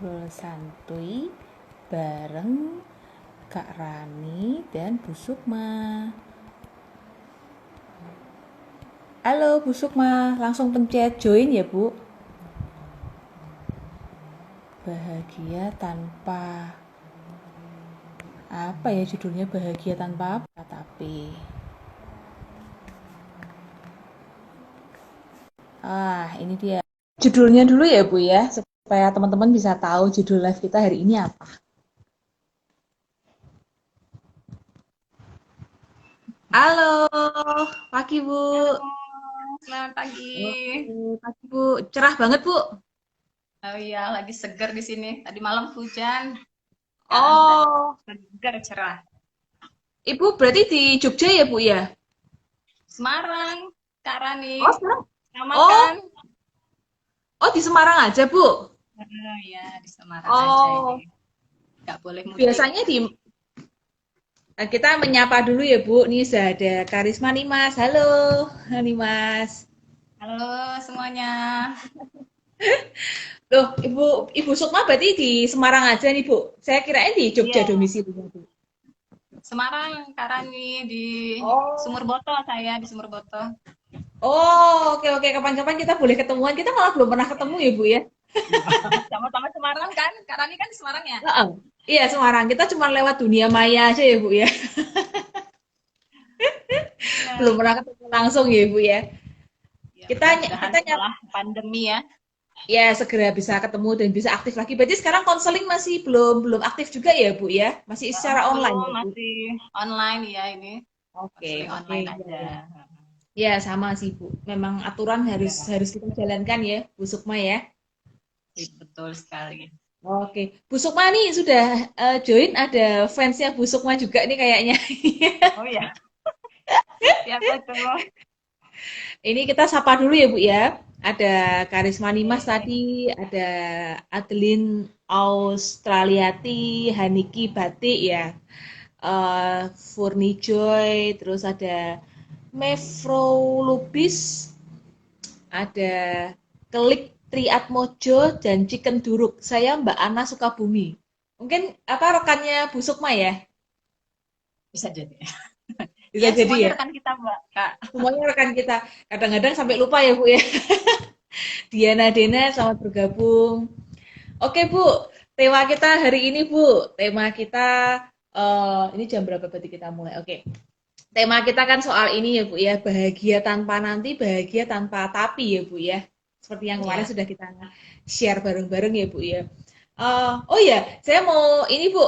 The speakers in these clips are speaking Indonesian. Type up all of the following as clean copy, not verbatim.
ngobrol santuy bareng Kak Rani dan Bu Sukma. Halo Bu Sukma, langsung pencet join ya Bu. Bahagia tanpa apa ya judulnya, bahagia tanpa apa tapi ini dia judulnya dulu ya Bu ya, supaya teman-teman bisa tahu judul live kita hari ini apa. Halo, pagi Bu. Halo, selamat pagi. Oke, pagi Bu. Cerah banget Bu. Oh iya, lagi seger di sini. Tadi malam hujan, sekarang udah Oh, seger cerah. Ibu berarti di Jogja ya Bu ya? Semarang, Kak Oh, Rani, sekarang. sama Oh, kan? oh di Semarang aja Bu. Oh iya, di Semarang aja ini. Oh, Nggak boleh mudik. biasanya kita menyapa dulu ya Bu. Nih sudah ada Karisma nih Mas. Halo, nih Mas. Halo semuanya. Loh, Ibu Sukma berarti di Semarang aja nih Bu. Saya kirain di Jogja Iya, domisilinya Bu. Semarang, Kak Rani di Oh, Sumur Boto, saya di Sumur Boto. oh, oke oke. Kapan-kapan kita boleh ketemuan. Kita malah belum pernah ketemu ya Bu ya. Sama-sama Semarang kan? Kak Rani kan Semarang ya? Heeh. Iya Semarang. Kita cuma lewat dunia maya aja ya Bu ya. Belum Iya. pernah ketemu langsung ya Bu ya. Ya, Kita mudah-mudahan kita nyap setelah pandemi ya. ya segera bisa ketemu dan bisa aktif lagi. Berarti sekarang konseling masih belum belum aktif juga ya Bu ya? Masih secara online Belum, ya Bu? masih online ya ini. Oke Konseling oke online ya, aja. ya. Ya sama sih Bu. Memang aturan harus Ya, harus kita jalankan ya Bu Sukma ya. betul sekali. Oke, Bu Sukma nih sudah join, ada fansnya Bu Sukma juga nih kayaknya. Oh ya, siapa tuh? Ini kita sapa dulu ya Bu ya. Ada Karisma Nimas Oke. tadi, ada Adeline Australiati, Haniki Batik ya, Furnijoy, terus ada Mevro Lubis, ada Kelik Triatmojo, dan Chicken Duruk. Saya Mbak Ana Sukabumi. Mungkin apa rekannya Bu Sukma ya? Bisa jadi. Bisa Ya, jadi semuanya ya. rekan kita, Mbak. Kak. Semuanya rekan kita. Kadang-kadang sampai lupa ya Bu ya. Diana Dena selamat bergabung. Oke Bu, tema kita hari ini Bu, tema kita ini jam berapa berarti kita mulai? Oke, tema kita kan soal ini ya Bu ya, bahagia tanpa nanti, bahagia tanpa tapi ya Bu ya. Seperti yang kemarin Ya. sudah kita share bareng-bareng ya Bu ya. Oh ya, saya mau ini Bu,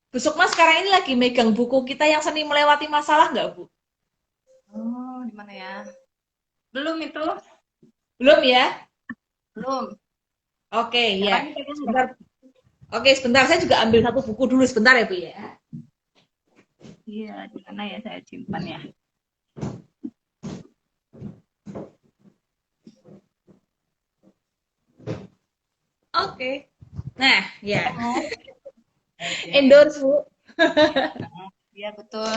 Bu Sukma sekarang ini lagi megang buku kita yang seni melewati masalah nggak Bu? Oh, di mana ya? Belum itu. Belum ya? Belum. Oke Kak ya, Rani pegang nggak? sebentar. Oke sebentar, saya juga ambil satu buku dulu sebentar ya Bu ya. Iya, di mana ya saya simpan ya? Oke. Nah, ya. Ketemu. Oke. Endorse, Bu. Iya, betul.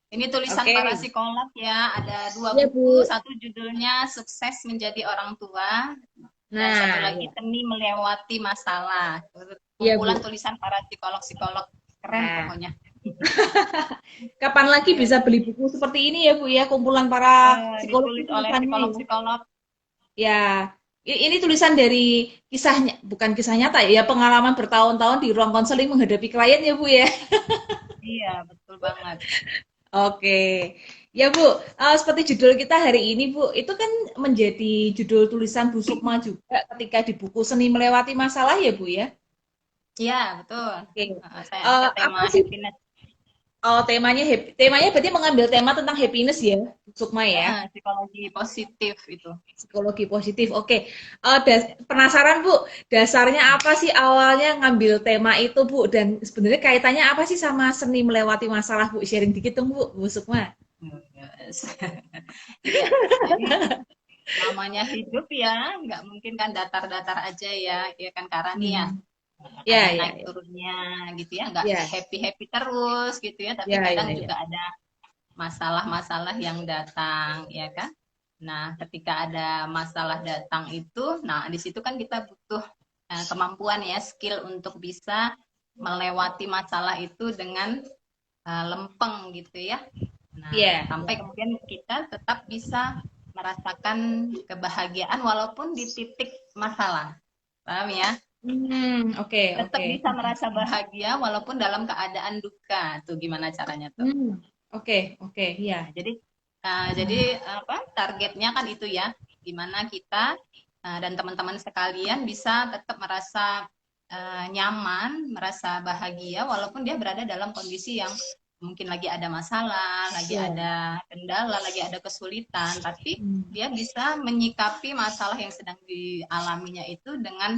Ini tulisan para Oke. psikolog ya. Ada dua Iya, buku. Bu. Satu judulnya Sukses Menjadi Orang Tua. Dan satu Nah, lagi ya. Seni Melewati Masalah. Iya, Kumpulan Bu. tulisan para psikolog-psikolog. Keren Nah, pokoknya. kapan lagi Iya. bisa beli buku seperti ini ya, Bu ya? Kumpulan para psikolog Ditulis oleh tulisannya ya. psikolog-psikolog. Ya, ini tulisan dari kisahnya, bukan kisah nyata ya, pengalaman bertahun-tahun di ruang konseling menghadapi klien ya, Bu ya. Iya, betul banget. Oke. Ya, Bu, seperti judul kita hari ini, Bu, itu kan menjadi judul tulisan Bu Sukma juga ketika di buku Seni Melewati Masalah ya, Bu ya. Iya, betul. Oke. Saya angkat tema Apa sih happiness. temanya happy? Temanya berarti mengambil tema tentang happiness ya, Sukma ya. Psikologi positif itu. Psikologi positif. Oke. Penasaran Bu, dasarnya apa sih awalnya ngambil tema itu Bu? Dan sebenarnya kaitannya apa sih sama seni melewati masalah Bu? Sharing dikit dong Bu, Bu Sukma. Yes. Iya, jadi namanya hidup ya, nggak mungkin kan datar-datar aja ya, ya kan Karani ya. Hmm. Ada Ya, ya, naik ya. turunnya gitu ya, nggak Ya, happy-happy terus gitu ya, tapi ya, kadang ya, ya. juga ada masalah-masalah yang datang ya kan. Nah, ketika ada masalah datang itu, nah di situ kan kita butuh kemampuan ya, skill untuk bisa melewati masalah itu dengan lempeng gitu ya. Nah, Iya. sampai kemudian kita tetap bisa merasakan kebahagiaan walaupun di titik masalah. Paham ya? Oke, Tetap oke. bisa merasa bahagia walaupun dalam keadaan duka. Tuh gimana caranya tuh? Oke, oke, iya. Nah, jadi apa? Targetnya kan itu ya. Gimana kita dan teman-teman sekalian bisa tetap merasa nyaman, merasa bahagia walaupun dia berada dalam kondisi yang mungkin lagi ada masalah, lagi Iya. ada kendala, lagi ada kesulitan, tapi Hmm. dia bisa menyikapi masalah yang sedang dialaminya itu dengan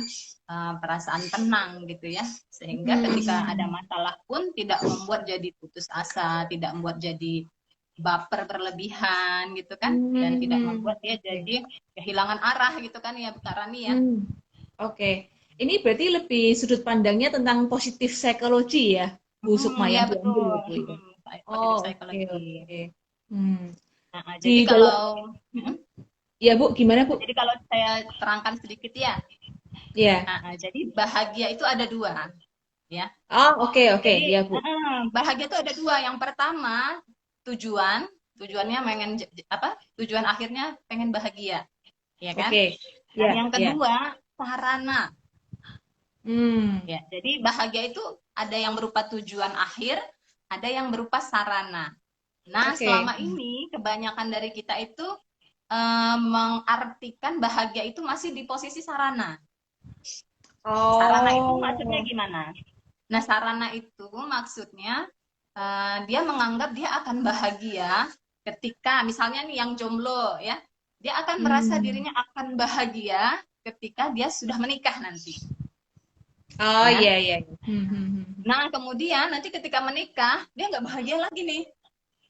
perasaan tenang gitu ya. Sehingga ketika ada Hmm. masalah pun tidak membuat jadi putus asa, tidak membuat jadi baper berlebihan gitu kan, dan tidak Hmm. membuat dia Oke. jadi kehilangan arah gitu kan ya Kak Rani ya. Hmm. Oke. Ini berarti lebih sudut pandangnya tentang positif psikologi ya, Bu Sukma Ya yang diambil ya, betul. Bu ya. Positif Oh, oke, psychology. oke. Hmm. Jadi Di dalam, kalau ya Bu, gimana Bu? jadi kalau saya terangkan sedikit ya. Ya. Jadi bahagia itu ada dua ya. Oh, oke, oke, Jadi ya Bu. bahagia itu ada dua. Yang pertama tujuannya pengen apa? Tujuan akhirnya pengen bahagia, ya kan? Oke. Dan Ya, yang ya. kedua sarana. Hmm. Ya, jadi bahagia itu ada yang berupa tujuan akhir, ada yang berupa sarana. Nah, Oke. selama ini kebanyakan dari kita itu mengartikan bahagia itu masih di posisi sarana. Sarana itu maksudnya Oh. gimana? Nah, sarana itu maksudnya dia menganggap dia akan bahagia ketika misalnya nih yang jomblo ya, dia akan merasa Hmm. dirinya akan bahagia ketika dia sudah menikah nanti, Oh, ya. iya, iya. Nah, kemudian nanti ketika menikah, dia nggak bahagia lagi nih.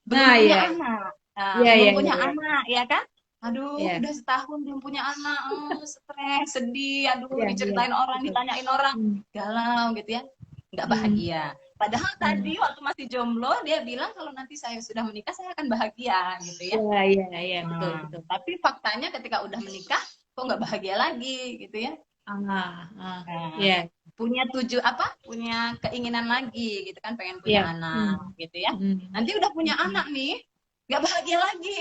Belum Nah, punya iya. anak. Nah, Iya, belum iya, iya, punya iya. anak, ya kan? Aduh, Iya, udah setahun belum punya anak. Stres, sedih. Aduh, iya, iya. diceritain orang, Betul. ditanyain orang. Hmm. Galau gitu ya. Nggak Hmm. bahagia. Padahal Hmm. tadi waktu masih jomblo, dia bilang kalau nanti saya sudah menikah, saya akan bahagia gitu ya. Iya, iya, iya. Betul, Nah, betul. tapi faktanya ketika udah menikah, kok nggak bahagia lagi gitu ya. Ah, ah. Nah, Iya, punya keinginan lagi gitu kan, pengen punya iya. Hmm. anak gitu ya. Hmm. Nanti udah punya Hmm. anak nih, nggak bahagia lagi.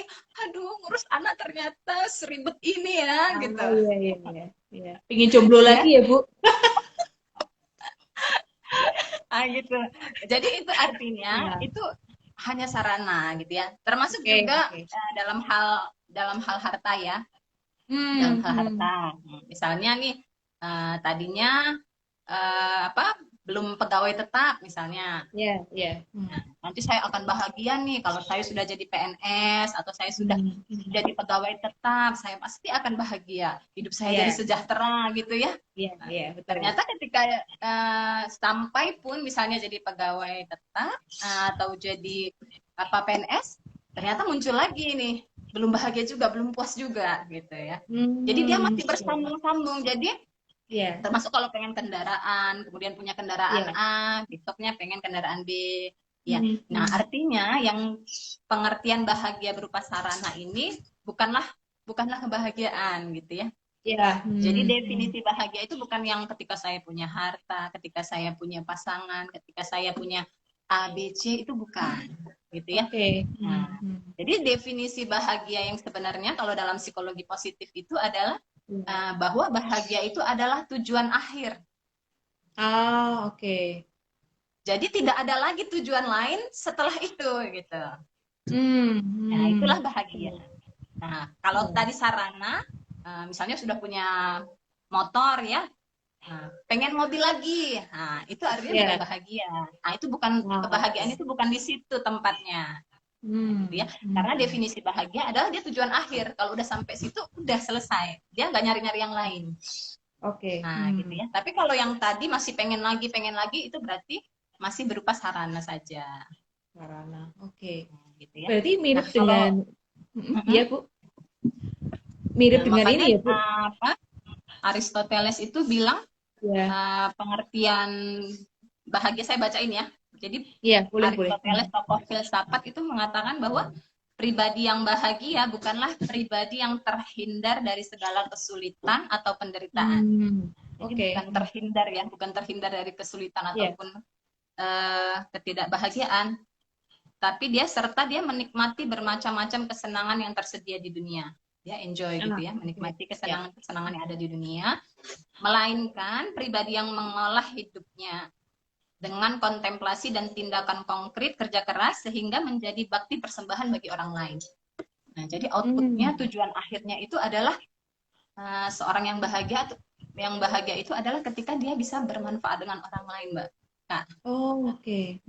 Aduh, ngurus anak ternyata seribet ini ya Ah, gitu. iya, iya, iya. Iya. Pengen jomblo lagi Ya, ya, Bu? gitu. Jadi itu artinya Iya. itu hanya sarana gitu ya. Termasuk Oke, juga oke. dalam hal harta ya, dalam Hmm. hal Hmm. harta. Misalnya nih tadinya apa belum pegawai tetap misalnya. Iya, iya. Nanti saya akan bahagia nih kalau saya sudah jadi PNS atau saya sudah Hmm. jadi pegawai tetap, saya pasti akan bahagia. Hidup saya jadi Iya, sejahtera gitu ya. iya, Nah, iya, betul. ternyata ketika sampai pun misalnya jadi pegawai tetap atau jadi apa PNS, ternyata muncul lagi nih, belum bahagia juga, belum puas juga gitu ya. Jadi dia Hmm. masih bersambung-sambung. Jadi Iya, termasuk kalau pengen kendaraan, kemudian punya kendaraan iya. A, besoknya pengen kendaraan B. Ya, nah Hmm. artinya yang pengertian bahagia berupa sarana ini bukanlah bukanlah kebahagiaan gitu ya. Iya. Jadi Hmm. definisi bahagia itu bukan yang ketika saya punya harta, ketika saya punya pasangan, ketika saya punya A, B, C itu bukan gitu ya. Oke. Nah, Hmm. jadi definisi bahagia yang sebenarnya kalau dalam psikologi positif itu adalah Iya. bahwa bahagia itu adalah tujuan akhir. Ah, oke. Jadi tidak ada lagi tujuan lain setelah itu gitu. Hmm. Nah, itulah Hmm. bahagia. Nah, kalau Iya. tadi sarana, misalnya sudah punya motor ya, pengen mobil lagi. Nah, itu artinya bukan Iya. bahagia. Nah, itu bukan Ah, kebahagiaan oke. itu bukan di situ tempatnya. Gitu ya. Hmm. Karena Hmm. definisi bahagia adalah dia tujuan akhir. Kalau udah sampai situ udah selesai. Dia nggak nyari-nyari yang lain. Oke. Nah, gitu Hmm. ya. Tapi kalau yang tadi masih pengen lagi itu berarti masih berupa sarana saja. Sarana. Oke. Gitu ya. Berarti Nah, mirip kalau dengan, ya Bu, mirip dengan makanya ini ya Bu. apa Aristoteles itu bilang Ya. pengertian bahagia saya bacain ya. Jadi Iya, boleh, boleh. Aristoteles tokoh filsafat itu mengatakan bahwa pribadi yang bahagia bukanlah pribadi yang terhindar dari segala kesulitan atau penderitaan. Hmm. Jadi Oke. bukan terhindar ya, bukan terhindar dari kesulitan Iya. ataupun ketidakbahagiaan, tapi dia menikmati bermacam-macam kesenangan yang tersedia di dunia. Dia enjoy gitu Ah, ya, oke. menikmati Ya. kesenangan-kesenangan yang ada di dunia, melainkan pribadi yang mengolah hidupnya dengan kontemplasi dan tindakan konkret kerja keras sehingga menjadi bakti persembahan bagi orang lain. Nah, jadi outputnya, Hmm. tujuan akhirnya itu adalah seorang yang bahagia. Yang bahagia itu adalah ketika dia bisa bermanfaat dengan orang lain, Mbak. Nah, Oh, oke.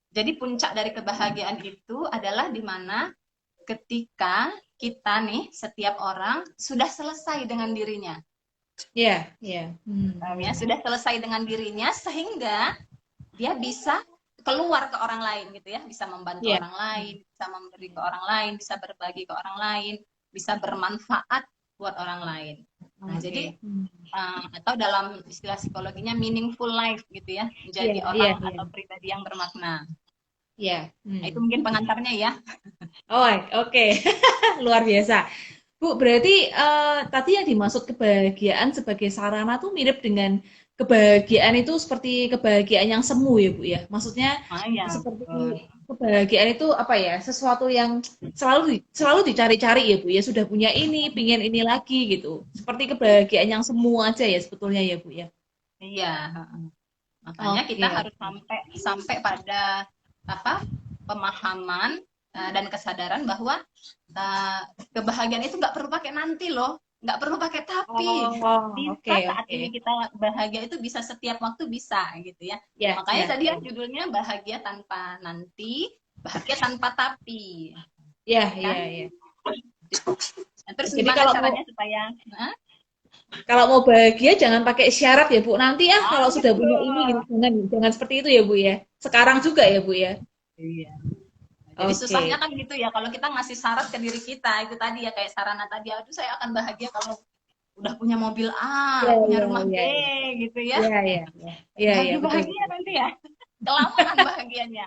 jadi puncak dari kebahagiaan itu adalah di mana ketika kita nih, setiap orang sudah selesai dengan dirinya. Ya, ya. Ya, sudah selesai dengan dirinya sehingga dia bisa keluar ke orang lain gitu ya, bisa membantu Ya. orang lain, bisa memberi ke orang lain, bisa berbagi ke orang lain, bisa bermanfaat buat orang lain. Nah, jadi Oke. atau dalam istilah psikologinya meaningful life gitu ya, Iya, menjadi iya, orang iya. atau pribadi yang bermakna. Iya. Nah, itu mungkin pengantarnya ya. Oh, oke. Luar biasa. Bu, berarti tadi yang dimaksud kebahagiaan sebagai sarana tuh mirip dengan kebahagiaan itu seperti kebahagiaan yang semu ya, Bu ya. Maksudnya Ah ya, seperti betul. kebahagiaan itu apa ya? Sesuatu yang selalu dicari-cari ya, Bu ya. Sudah punya ini, pingin ini lagi gitu. Seperti kebahagiaan yang semu aja ya sebetulnya ya, Bu ya. Iya, makanya kita Oke, harus oke. sampai sampai pada apa? Pemahaman dan kesadaran bahwa uh, kebahagiaan itu nggak perlu pakai nanti loh, nggak perlu pakai tapi. Oh, oke, Bisa saat oke. ini kita bahagia itu bisa setiap waktu bisa gitu ya. Ya, Makanya ya, tadi ya ya. judulnya bahagia tanpa nanti, bahagia tanpa tapi, Ya, kan? ya, ya. Nah, terus Jadi gimana caranya supaya kalau mau bahagia jangan pakai syarat ya Bu. Nanti kalau sudah gitu. punya ini gitu. Jangan seperti itu ya Bu ya. Sekarang juga ya Bu ya. Iya. Jadi susahnya Oke. kan gitu ya, kalau kita ngasih syarat ke diri kita, itu tadi ya kayak sarana tadi, aduh saya akan bahagia kalau udah punya mobil A, Ya, punya ya, rumah B, ya, ya. gitu ya. Ya, ya, ya. Ya, ya, betul, Bahagia-bahagia betul. nanti ya, kelamaan bahagianya.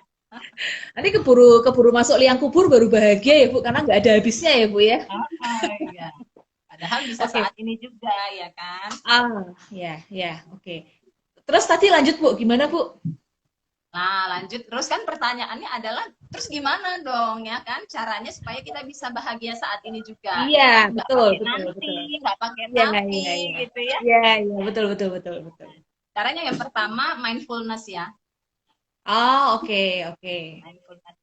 Nanti keburu keburu masuk liang kubur baru bahagia ya Bu, karena nggak ada habisnya ya Bu ya. Iya. Padahal bisa Oke. saat ini juga ya kan. Ya, ya, oke. Terus tadi lanjut Bu, gimana Bu? Nah, lanjut terus kan pertanyaannya adalah terus gimana dong ya kan caranya supaya kita bisa bahagia saat ini juga Iya, ya kan, nggak betul, pakai betul, nanti, betul. nggak pakai Iya, tapi iya, iya. gitu ya. Iya, iya, betul, betul, betul, betul. Caranya yang pertama mindfulness ya. Oh, oke, oke. Mindfulness,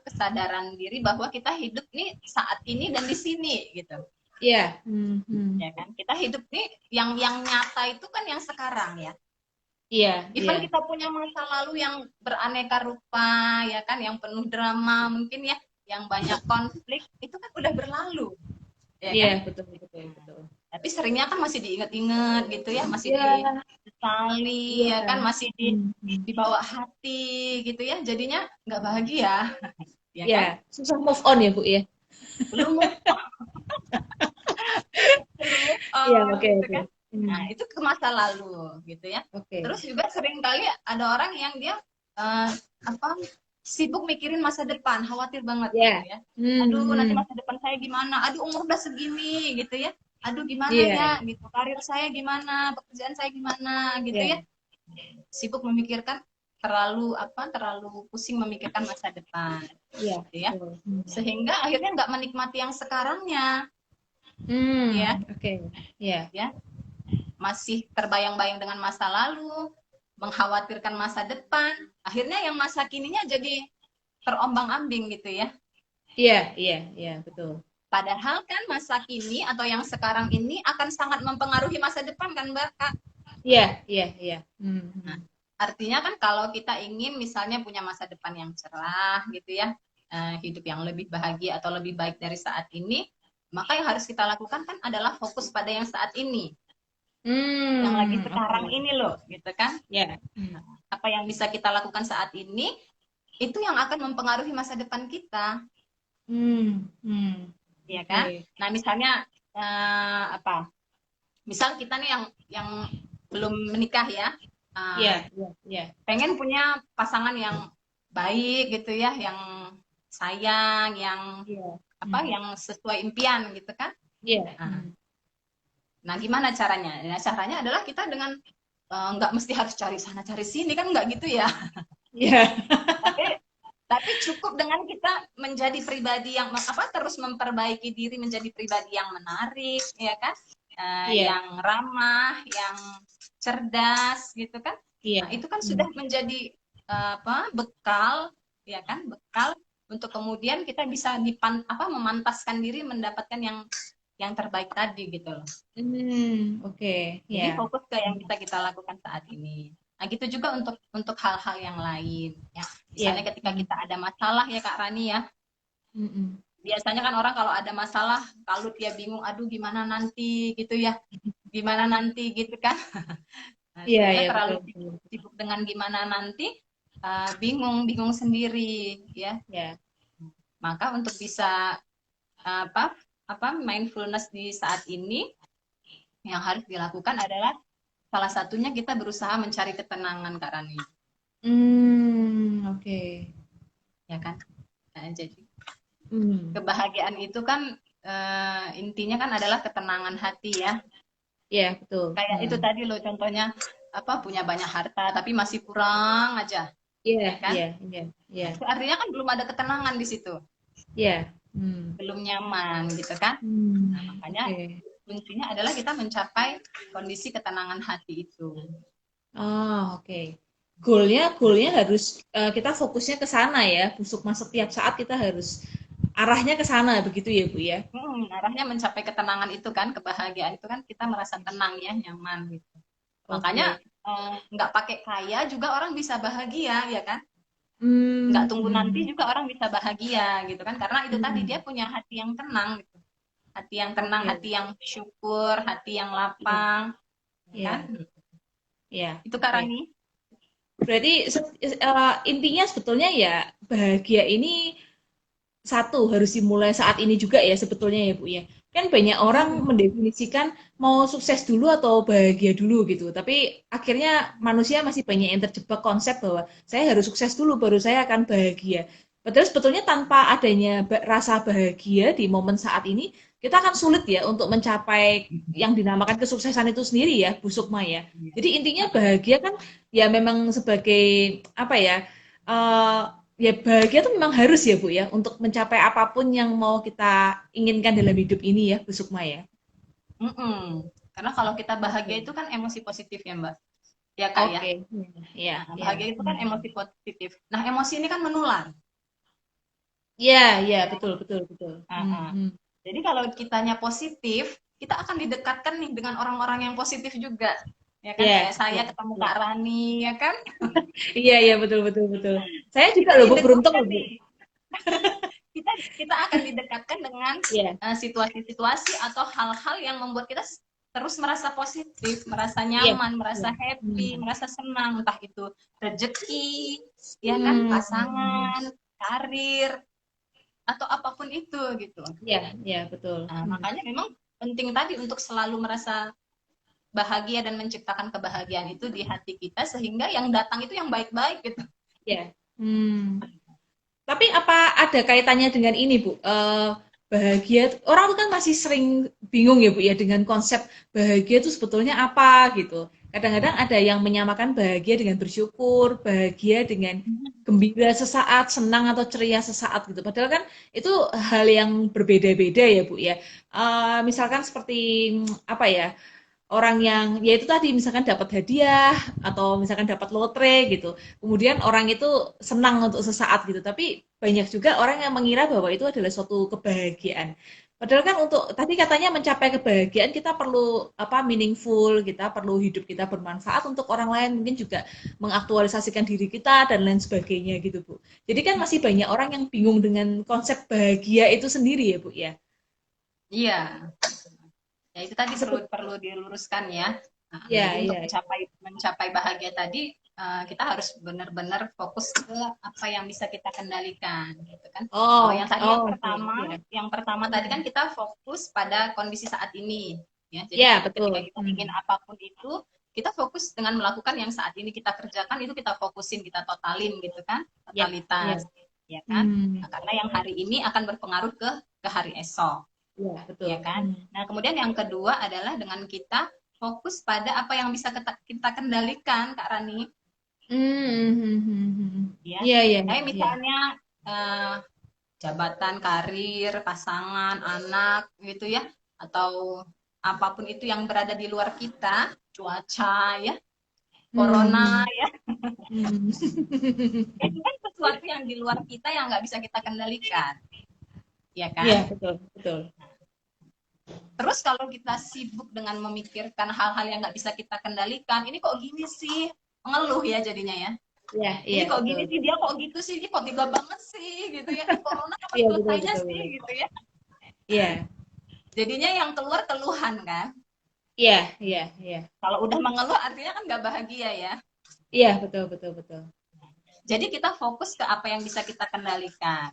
kesadaran diri bahwa kita hidup nih saat ini dan di sini gitu. Iya. Ya kan? Kita hidup nih yang nyata itu kan yang sekarang ya. Iya, Even iya. kita punya masa lalu yang beraneka rupa ya kan, yang penuh drama mungkin ya, yang banyak konflik, itu kan udah berlalu. Ya Iya, kan? betul, betul, betul. Tapi seringnya kan masih diingat-ingat gitu ya, masih Iya, disesali ya kan, iya. masih dibawa hati gitu ya. Jadinya nggak bahagia, ya Iya, kan? susah move on ya, Bu ya? Belum move Iya, on oke, gitu oke. kan. Nah, itu ke masa lalu gitu ya. Oke. Terus juga sering kali ada orang yang dia uh, apa sibuk mikirin masa depan, khawatir banget gitu Iya. ya. Aduh, nanti Hmm. masa depan saya gimana? Aduh, umur udah segini gitu ya. Aduh, gimana Iya, ya gitu. Karir saya gimana, pekerjaan saya gimana gitu ya. iya. Sibuk memikirkan, terlalu pusing memikirkan masa depan Iya, gitu ya. betul. Sehingga akhirnya nggak menikmati yang sekarangnya ya. Oke. Iya. Ya, masih terbayang-bayang dengan masa lalu, mengkhawatirkan masa depan, akhirnya yang masa kininya jadi terombang-ambing gitu ya. Iya, iya, iya, betul. Padahal kan masa kini atau yang sekarang ini akan sangat mempengaruhi masa depan kan Mbak Kak. Iya, iya, iya. Nah, artinya kan kalau kita ingin misalnya punya masa depan yang cerah gitu ya, hidup yang lebih bahagia atau lebih baik dari saat ini, maka yang harus kita lakukan kan adalah fokus pada yang saat ini, yang lagi sekarang Oke. ini loh, gitu kan. Ya. Apa yang bisa kita lakukan saat ini, itu yang akan mempengaruhi masa depan kita, ya kan? Oke. Nah, misalnya apa? Misal kita nih yang belum menikah ya, Iya, iya, iya. pengen punya pasangan yang baik gitu ya, yang sayang, yang Iya. yang sesuai impian gitu kan? Iya. Nah, Nah, gimana caranya? Nah, caranya adalah kita dengan nggak mesti harus cari sana cari sini kan nggak gitu ya. Iya. Tapi tapi cukup dengan kita menjadi pribadi yang apa terus memperbaiki diri menjadi pribadi yang menarik, ya kan? Iya. Yang ramah, yang cerdas gitu kan. Nah, Iya. itu kan sudah Hmm. menjadi apa? Bekal, ya kan? Bekal untuk kemudian kita bisa memantaskan diri mendapatkan yang terbaik tadi gitu loh. Hmm, oke. Jadi Ya. fokus ke yang bisa kita lakukan saat ini. Nah, gitu juga untuk hal-hal yang lain ya. Misalnya Iya. ketika Hmm. kita ada masalah ya Kak Rani ya. Mm-mm. Biasanya kan orang kalau ada masalah, kalau dia bingung, aduh gimana nanti gitu ya. Gimana nanti gitu kan. Nah, Iya, sebenarnya iya, terlalu betul, betul. sibuk dengan gimana nanti, bingung sendiri ya. Ya. Maka untuk bisa apa apa mindfulness di saat ini yang harus dilakukan adalah salah satunya kita berusaha mencari ketenangan Kak Rani. Hmm, oke. Ya kan? Nah, jadi Hmm. kebahagiaan itu kan intinya kan adalah ketenangan hati ya. Iya, betul. Kayak itu Hmm. tadi loh contohnya apa punya banyak harta tapi masih kurang aja, Iya, ya kan? iya, iya, iya. Nah, itu artinya kan belum ada ketenangan di situ, Iya. Hmm. belum nyaman gitu kan? Hmm. Nah, makanya Oke. kuncinya adalah kita mencapai kondisi ketenangan hati itu. Oh, oke. Goalnya harus kita fokusnya ke sana ya. Busuk mas setiap saat kita harus arahnya ke sana begitu ya Bu ya. Arahnya mencapai ketenangan itu kan, kebahagiaan itu kan kita merasa tenang ya, nyaman gitu. Makanya Oke. nggak pakai kaya juga orang bisa bahagia ya kan? Nggak Hmm, tunggu nanti hmm, juga orang bisa bahagia gitu kan? Karena itu tadi dia hmm. punya hati yang tenang gitu. Hati yang tenang, Oke. hati yang syukur, hati yang Iya, lapang, ya kan? iya, iya. Itu Kak Oke. Rani. Berarti intinya sebetulnya ya bahagia ini satu harus dimulai saat ini juga ya sebetulnya ya Bu ya. Kan banyak orang Mm-mm. mendefinisikan mau sukses dulu atau bahagia dulu gitu. Tapi akhirnya manusia masih banyak yang terjebak konsep bahwa saya harus sukses dulu baru saya akan bahagia. Padahal sebetulnya tanpa adanya rasa bahagia di momen saat ini, kita akan sulit ya untuk mencapai yang dinamakan kesuksesan itu sendiri ya, Bu Sukma ya. Jadi intinya bahagia kan ya memang sebagai apa ya? eh, Ya bahagia itu memang harus ya Bu ya untuk mencapai apapun yang mau kita inginkan dalam hidup ini ya Bu Sukma ya. Mm-mm. Karena kalau kita bahagia Oke. itu kan emosi positif ya Mbak. Ya Kak ya. Oke. Ya, Nah, ya. bahagia itu kan Hmm. emosi positif. Nah, emosi ini kan menular. Ya, ya, betul, betul, betul. Hmm, Uh-uh. hmm. Jadi kalau kitanya positif, kita akan didekatkan nih dengan orang-orang yang positif juga. Ya kan kayak Ya, saya ya, ketemu ya. Kak Rani, ya kan? Iya, iya, betul, betul, betul. Saya juga Kita loh Bu beruntung didekatkan loh Bu. nih. Kita akan didekatkan dengan Iya, situasi-situasi atau hal-hal yang membuat kita terus merasa positif, merasa iya, nyaman, iya. merasa happy, Hmm. merasa senang, entah itu rezeki, ya kan, Hmm, hmm. pasangan, karir, atau apapun itu gitu. Iya, iya, betul. Nah, Hmm. makanya memang penting tadi untuk selalu merasa bahagia dan menciptakan kebahagiaan itu di hati kita sehingga yang datang itu yang baik-baik gitu. Iya. Hmm. Tapi apa ada kaitannya dengan ini, Bu? Bahagia, orang tuh kan masih sering bingung ya, Bu, ya, dengan konsep bahagia itu sebetulnya apa gitu. Kadang-kadang ada yang menyamakan bahagia dengan bersyukur, bahagia dengan gembira sesaat, senang atau ceria sesaat gitu. Padahal kan itu hal yang berbeda-beda ya, Bu, ya. Misalkan seperti apa ya? Orang yang ya itu tadi misalkan dapat hadiah atau misalkan dapat lotre gitu. Kemudian orang itu senang untuk sesaat gitu, tapi banyak juga orang yang mengira bahwa itu adalah suatu kebahagiaan. Padahal kan untuk tadi katanya mencapai kebahagiaan kita perlu apa meaningful, kita perlu hidup kita bermanfaat untuk orang lain, mungkin juga mengaktualisasikan diri kita dan lain sebagainya gitu, Bu. Jadi kan masih banyak orang yang bingung dengan konsep bahagia itu sendiri ya, Bu ya. Iya, ya itu tadi perlu Sebut perlu diluruskan ya. Nah, jadi ya, untuk ya. mencapai bahagia tadi kita harus benar-benar fokus ke apa yang bisa kita kendalikan gitu kan. Kalau Oh, yang tadi oh, oke, ya. yang pertama tadi kan kita fokus pada kondisi saat ini ya. Jadi Ya, ketika betul. kita ingin apapun itu kita fokus dengan melakukan yang saat ini kita kerjakan itu kita fokusin, kita totalin gitu kan, Ya, ya. totalitas ya kan. Hmm. Nah, karena yang hari ini akan berpengaruh ke hari esok. Iya, betul. ya kan? Nah, kemudian yang kedua adalah dengan kita fokus pada apa yang bisa kita kendalikan, Kak Rani. Ya, Iya, iya, kayak iya. misalnya eh, jabatan, karir, pasangan, anak, gitu ya, atau apapun itu yang berada di luar kita, cuaca, ya, corona, Hmm. ya, Hmm. itu kan sesuatu yang di luar kita yang nggak bisa kita kendalikan, ya Iya, kan? betul, betul. Terus kalau kita sibuk dengan memikirkan hal-hal yang nggak bisa kita kendalikan, ini kok gini sih, mengeluh ya jadinya ya. Iya, iya, Ini kok betul. gini sih, dia kok gitu sih, ini kok tiga banget sih, gitu ya. Ini corona kapan Iya, betul, selesainya betul, sih, betul. gitu ya. Iya, Jadinya yang keluar keluhan kan. iya, iya, iya. Kalau udah mengeluh artinya kan nggak bahagia ya. Iya, betul, betul, betul. Jadi kita fokus ke apa yang bisa kita kendalikan.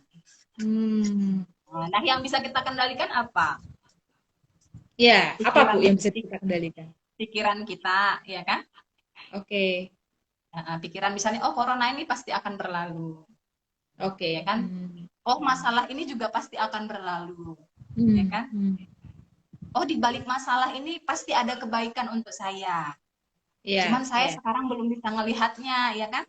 Hmm. Nah, yang bisa kita kendalikan apa? Iya, apa Bu Pikiran yang bisa kita kendalikan? pikiran kita, ya kan? Oke, Pikiran misalnya, oh corona ini pasti akan berlalu, ya oke. kan? Hmm. Oh masalah ini juga pasti akan berlalu, ya Hmm. kan? Hmm. Oh di balik masalah ini pasti ada kebaikan untuk saya. Cuman Iya, saya iya, sekarang belum bisa melihatnya, ya kan?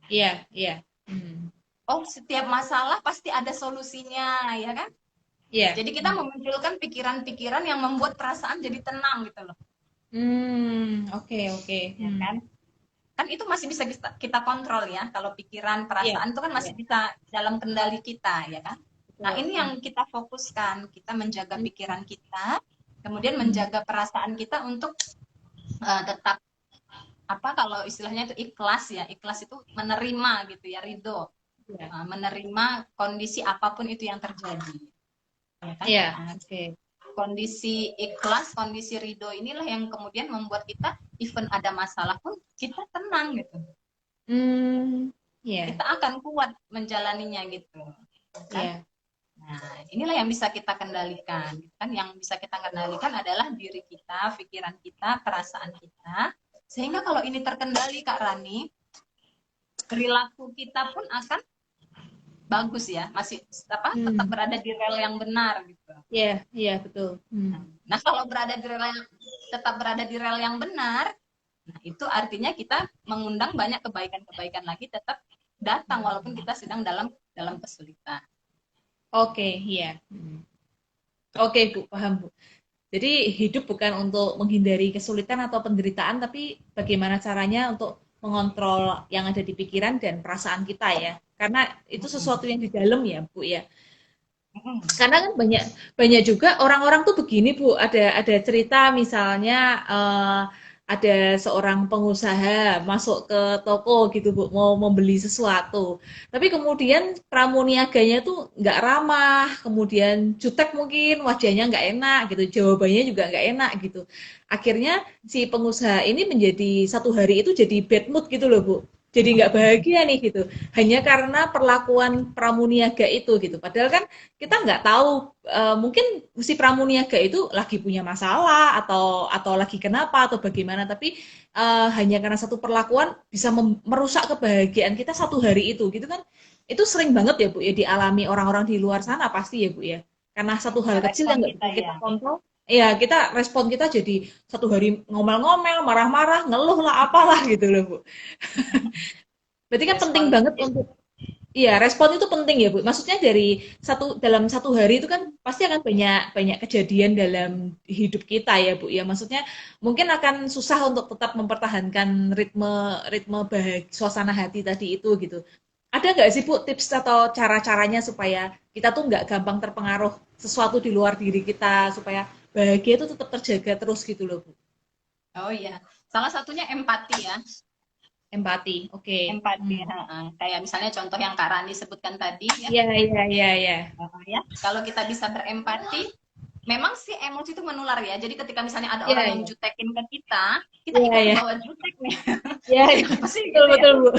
iya, iya. Hmm. Oh setiap masalah pasti ada solusinya, ya kan? Iya. Jadi kita Hmm. memunculkan pikiran-pikiran yang membuat perasaan jadi tenang gitu loh, Hmm. Oke, oke. ya Hmm. kan? Kan itu masih bisa kita kontrol ya. Kalau pikiran, Iya, perasaan itu kan iya, masih bisa dalam kendali kita, ya kan? Nah, betul. ini Hmm. yang kita fokuskan, kita menjaga Hmm. pikiran kita, kemudian Hmm. menjaga perasaan kita untuk tetap apa kalau istilahnya itu ikhlas ya. Ikhlas itu menerima gitu ya, ridho. Iya, Menerima kondisi apapun itu yang terjadi, ya kan? iya, Nah, oke. kondisi ikhlas, kondisi ridho inilah yang kemudian membuat kita even ada masalah pun kita tenang gitu. Hmm. Iya, Kita akan kuat menjalaninya gitu kan. iya. Nah inilah yang bisa kita kendalikan kan, yang bisa kita kendalikan adalah diri kita, pikiran kita, perasaan kita, sehingga kalau ini terkendali Kak Rani, perilaku kita pun akan bagus ya, masih apa tetap Hmm. berada di rel yang benar gitu. Iya, iya, betul. Hmm. Nah kalau berada di rel tetap berada di rel yang benar, nah itu artinya kita mengundang banyak kebaikan-kebaikan lagi tetap datang walaupun kita sedang dalam kesulitan. Oke, iya. Hmm. Oke, Bu, paham, Bu. Jadi hidup bukan untuk menghindari kesulitan atau penderitaan, tapi bagaimana caranya untuk mengontrol yang ada di pikiran dan perasaan kita ya. Karena itu sesuatu yang di dalam ya, Bu ya. Karena kan banyak banyak juga orang-orang tuh begini Bu, ada cerita misalnya ada seorang pengusaha masuk ke toko gitu Bu, mau membeli sesuatu. Tapi kemudian pramuniaganya tuh nggak ramah, kemudian jutek mungkin wajahnya nggak enak gitu, jawabannya juga nggak enak gitu. Akhirnya si pengusaha ini menjadi satu hari itu jadi bad mood gitu loh Bu. Jadi nggak bahagia nih gitu, hanya karena perlakuan pramuniaga itu gitu. Padahal kan kita nggak tahu mungkin si pramuniaga itu lagi punya masalah atau lagi kenapa atau bagaimana tapi hanya karena satu perlakuan bisa merusak kebahagiaan kita satu hari itu gitu kan itu sering banget ya Bu ya dialami orang-orang di luar sana pasti ya Bu ya karena satu hal Ya, kecil yang respon nggak kita bisa kita ya. kontrol ya kita respon kita jadi satu hari ngomel-ngomel marah-marah ngeluh lah apalah gitu loh Bu berarti kan penting Respon banget untuk iya, respon itu penting ya, Bu. Maksudnya dalam satu hari itu kan pasti akan banyak banyak kejadian dalam hidup kita ya, Bu. Ya, maksudnya mungkin akan susah untuk tetap mempertahankan ritme ritme suasana hati tadi itu gitu. Ada nggak sih, Bu, tips atau cara-caranya supaya kita tuh nggak gampang terpengaruh sesuatu di luar diri kita supaya bahagia itu tetap terjaga terus gitu loh, Bu. oh iya, salah satunya empati ya. Empati. Oke. Empati, Hmm. kayak misalnya contoh yang Kak Rani sebutkan tadi ya. Iya, iya, iya, iya. Ya, kalau kita bisa berempati, memang sih emosi itu menular ya. Jadi ketika misalnya ada Iya, orang yang iya. jutekin ke kita Iya, ikut iya. kebawa jutek nih. Iya, iya. Kenapa sih Betul, gitu ya? betul, Bu.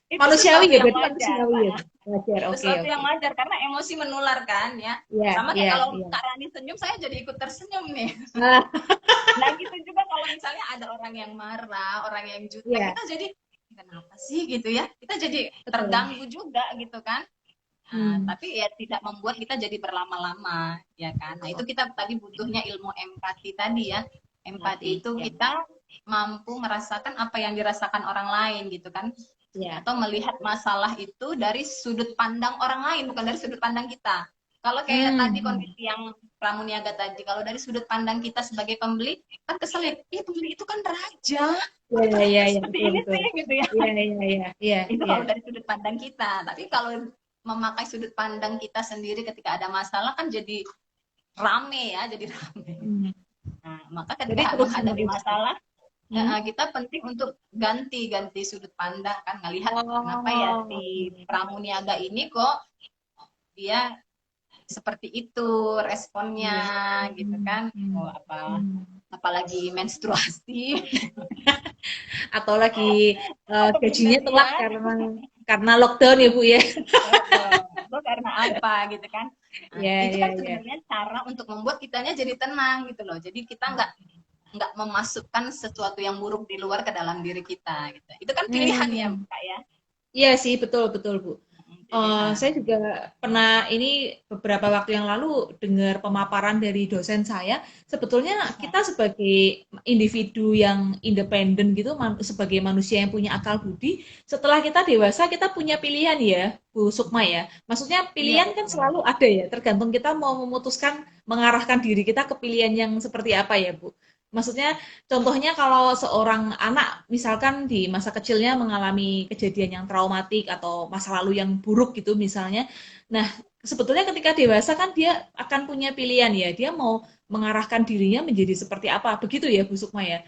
Itu Manusiawi sesuatu ya, yang berarti wajar. manusiawi ya? Wajar, oke, Sesuatu oke. yang wajar karena emosi menular kan ya. Iya, Sama kayak iya, kalau iya. Kak Rani senyum, saya jadi ikut tersenyum nih. Nah, Nah gitu juga kalau misalnya ada orang yang marah, orang yang jutek, iya, kita jadi kenapa sih gitu ya? Kita jadi betul. terganggu juga gitu kan. Hmm. Tapi ya tidak membuat kita jadi berlama-lama, ya kan? Nah, itu kita tadi butuhnya ilmu empati tadi ya. Empati Mati. itu Ya. kita mampu merasakan apa yang dirasakan orang lain gitu kan. Ya. Atau melihat masalah itu dari sudut pandang orang lain, bukan dari sudut pandang kita. Kalau kayak tadi Hmm. kondisi yang pramuniaga tadi, kalau dari sudut pandang kita sebagai pembeli, kan keselip, pembeli itu kan raja, kok Ya, ya, diperlakukan ya, seperti betul, ini betul. sih, gitu ya. Iya, iya, iya, iya, Itu iya. kalau dari sudut pandang kita. Tapi kalau memakai sudut pandang kita sendiri ketika ada masalah kan jadi rame ya, jadi rame. Hmm. Nah, maka Jadi ketika terus menghadapi menerus. masalah, Hmm? kita penting untuk ganti sudut pandang kan, ngelihat kenapa ya Oh, si oke. pramuniaga ini kok dia seperti itu responnya Iya. gitu Hmm. kan. Hmm. Oh, apa Hmm. apalagi menstruasi Atau lagi atau gajinya telat bergajian karena lockdown ya Bu ya. itu karena apa gitu kan. Nah, Iya, itu iya, kan iya. sebenarnya cara untuk membuat kitanya jadi tenang gitu loh. Jadi kita nggak memasukkan sesuatu yang buruk di luar ke dalam diri kita gitu. Itu kan pilihan ya Hmm. Kak ya. Iya sih, betul, betul Bu. Pilihan. Saya juga pernah ini beberapa waktu yang lalu dengar pemaparan dari dosen saya. Sebetulnya kita sebagai individu yang independen gitu, sebagai manusia yang punya akal budi, setelah kita dewasa kita punya pilihan ya, Bu Sukma ya. Maksudnya Iya pilihan kan betul. selalu ada ya, tergantung kita mau memutuskan mengarahkan diri kita ke pilihan yang seperti apa ya, Bu. Maksudnya contohnya kalau seorang anak misalkan di masa kecilnya mengalami kejadian yang traumatik atau masa lalu yang buruk gitu misalnya. Nah, sebetulnya ketika dewasa kan dia akan punya pilihan ya, dia mau mengarahkan dirinya menjadi seperti apa. Begitu ya Bu Sukma ya.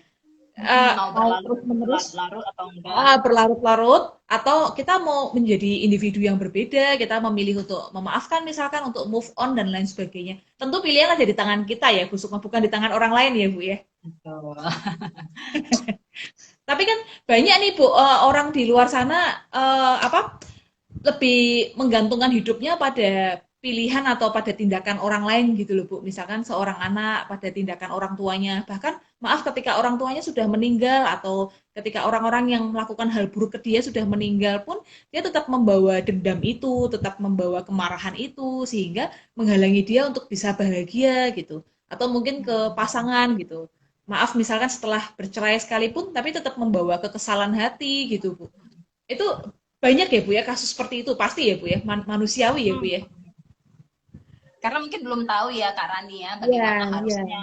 Mau Mau terus-menerus berlarut-larut atau enggak. berlarut-larut atau kita mau menjadi individu yang berbeda, kita memilih untuk memaafkan misalkan untuk move on dan lain sebagainya. Tentu pilihan ada di tangan kita ya Bu Sukma, bukan di tangan orang lain ya Bu ya. Betul. Tapi kan banyak nih Bu, orang di luar sana apa lebih menggantungkan hidupnya pada pilihan atau pada tindakan orang lain gitu loh Bu. Misalkan seorang anak pada tindakan orang tuanya. Bahkan maaf ketika orang tuanya sudah meninggal atau ketika orang-orang yang melakukan hal buruk ke dia sudah meninggal pun dia tetap membawa dendam itu, tetap membawa kemarahan itu sehingga menghalangi dia untuk bisa bahagia gitu. Atau mungkin ke pasangan gitu. Maaf misalkan setelah bercerai sekalipun tapi tetap membawa kekesalan hati gitu Bu. Itu banyak ya Bu ya kasus seperti itu pasti ya Bu ya manusiawi ya Bu ya. Karena mungkin belum tahu ya Kak Rani ya Iya, bagaimana iya, harusnya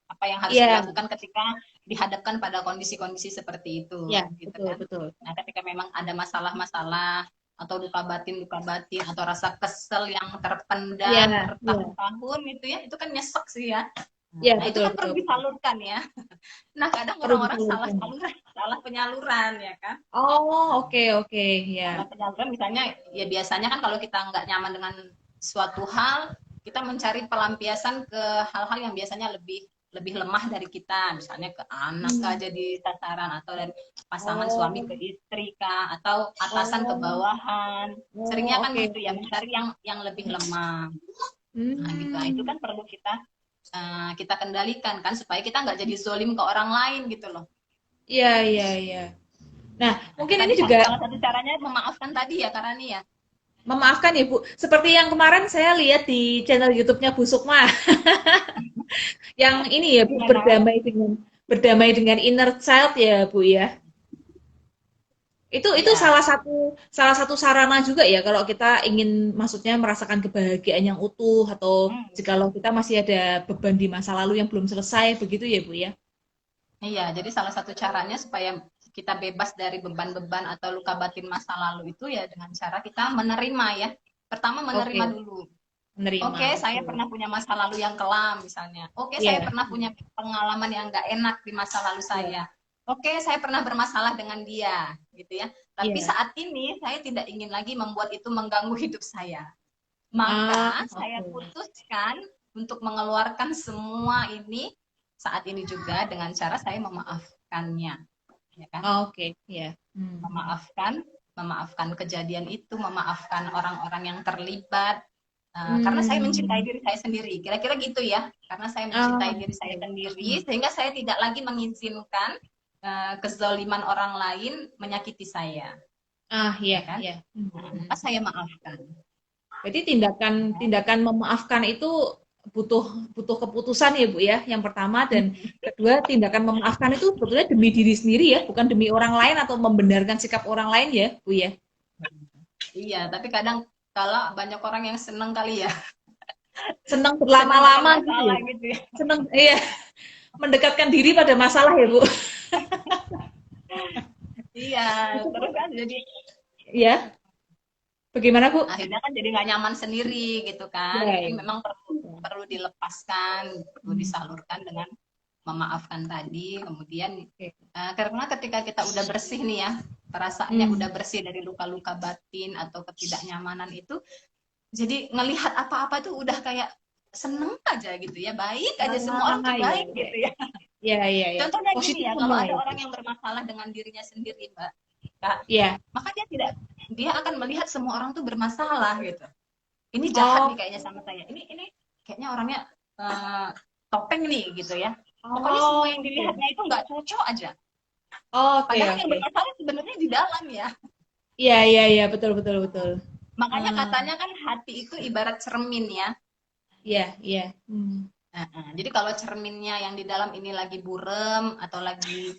apa yang harus iya, dilakukan ketika dihadapkan pada kondisi-kondisi seperti itu iya, gitu betul, kan. betul. Nah, ketika memang ada masalah-masalah atau luka batin atau rasa kesel yang Iya, terpendam iya, bertahun-tahun itu ya, itu kan nyesek sih ya. iya, Nah, itu betul, kan betul, perlu betul. disalurkan ya. Nah, kadang Perlu orang-orang salah disalurkan. saluran, salah penyaluran ya kan. Oh, oke, oke, Salah ya. penyaluran misalnya ya biasanya kan kalau kita nggak nyaman dengan suatu hal, kita mencari pelampiasan ke hal-hal yang biasanya lebih lebih lemah dari kita, misalnya ke anak kah Hmm. jadi sasaran atau dari pasangan suami Oh, ke istri kah atau atasan ke oh, bawahan. Seringnya oh, kan oke, gitu ya, oke. mencari yang lebih lemah. Nah, gitu. Nah, itu Hmm. kan perlu kita kendalikan kan supaya kita nggak jadi zolim ke orang lain gitu loh. Iya, iya, iya. Nah, Nah, itu mungkin ini tadi juga salah satu caranya memaafkan tadi ya karena nih ya. memaafkan ya Bu. Seperti yang kemarin saya lihat di channel YouTube-nya Bu Sukma, yang ini ya Bu Gimana? berdamai dengan inner child ya Bu ya. Itu Iya. salah satu sarana juga ya kalau kita ingin maksudnya merasakan kebahagiaan yang utuh atau jikalau kita masih ada beban di masa lalu yang belum selesai begitu ya Bu ya. Iya, jadi salah satu caranya supaya kita bebas dari beban-beban atau luka batin masa lalu itu ya dengan cara kita menerima ya. Pertama menerima Oke, dulu. menerima. Oke, saya Oke. pernah punya masa lalu yang kelam misalnya. Oke, saya Iya, pernah punya pengalaman yang nggak enak di masa lalu iya, saya. Oke, saya pernah bermasalah dengan dia, gitu ya. Tapi iya. saat ini saya tidak ingin lagi membuat itu mengganggu hidup saya. Ah, Maka saya oke. putuskan untuk mengeluarkan semua ini saat ini juga dengan cara saya memaafkannya, ya kan? Oke, iya. Hmm. Memaafkan, memaafkan kejadian itu, memaafkan orang-orang yang terlibat. Karena saya mencintai Hmm. diri saya sendiri, kira-kira gitu ya. Karena saya Ah, mencintai diri saya oke. sendiri, Hmm. sehingga saya tidak lagi mengizinkan kezaliman orang lain menyakiti saya, Ah, iya, ya kan? iya. Hmm. Nah, Hmm. maka saya maafkan. Jadi tindakan memaafkan itu butuh butuh keputusan ya Bu ya. Yang pertama dan kedua tindakan memaafkan itu sebetulnya demi diri sendiri ya, bukan demi orang lain atau membenarkan sikap orang lain ya Bu ya. Iya, tapi kadang kalau banyak orang yang seneng kali ya, Senang seneng kena berlama-lama gitu masalah ya. gitu ya. Senang iya mendekatkan diri pada masalah ya Bu. Iya, Itu terus Bu kan jadi ya. Bagaimana Bu? akhirnya kan jadi nggak nyaman sendiri gitu kan. Ya, Jadi ya. memang perlu Ya. perlu dilepaskan, perlu Hmm, disalurkan dengan memaafkan tadi. Kemudian oke. karena ketika kita udah bersih nih ya, perasaannya Hmm. udah bersih dari luka-luka batin atau ketidaknyamanan itu, jadi ngelihat apa-apa tuh udah kayak seneng aja gitu ya, baik aja, semua orang tuh Ah, iya, baik iya. gitu ya. Iya, iya, iya. Contohnya gini Positif ya, kalau semua ada ya. orang yang bermasalah dengan dirinya sendiri, Mbak, Kak, Iya. maka dia akan melihat semua orang tuh bermasalah gitu. Ini jahat nih Oh, kayaknya sama saya. Ini kayaknya orangnya uh, topeng nih gitu ya. Pokoknya semua oh, yang oke. dilihatnya itu nggak cocok aja. Oke, Padahal yang oke. bermasalah sebenarnya di dalam ya. Iya, iya, iya, betul, betul, betul. Makanya Ah, katanya kan hati itu ibarat cermin ya. iya, iya. Hmm. Jadi kalau cerminnya yang di dalam ini lagi burem atau lagi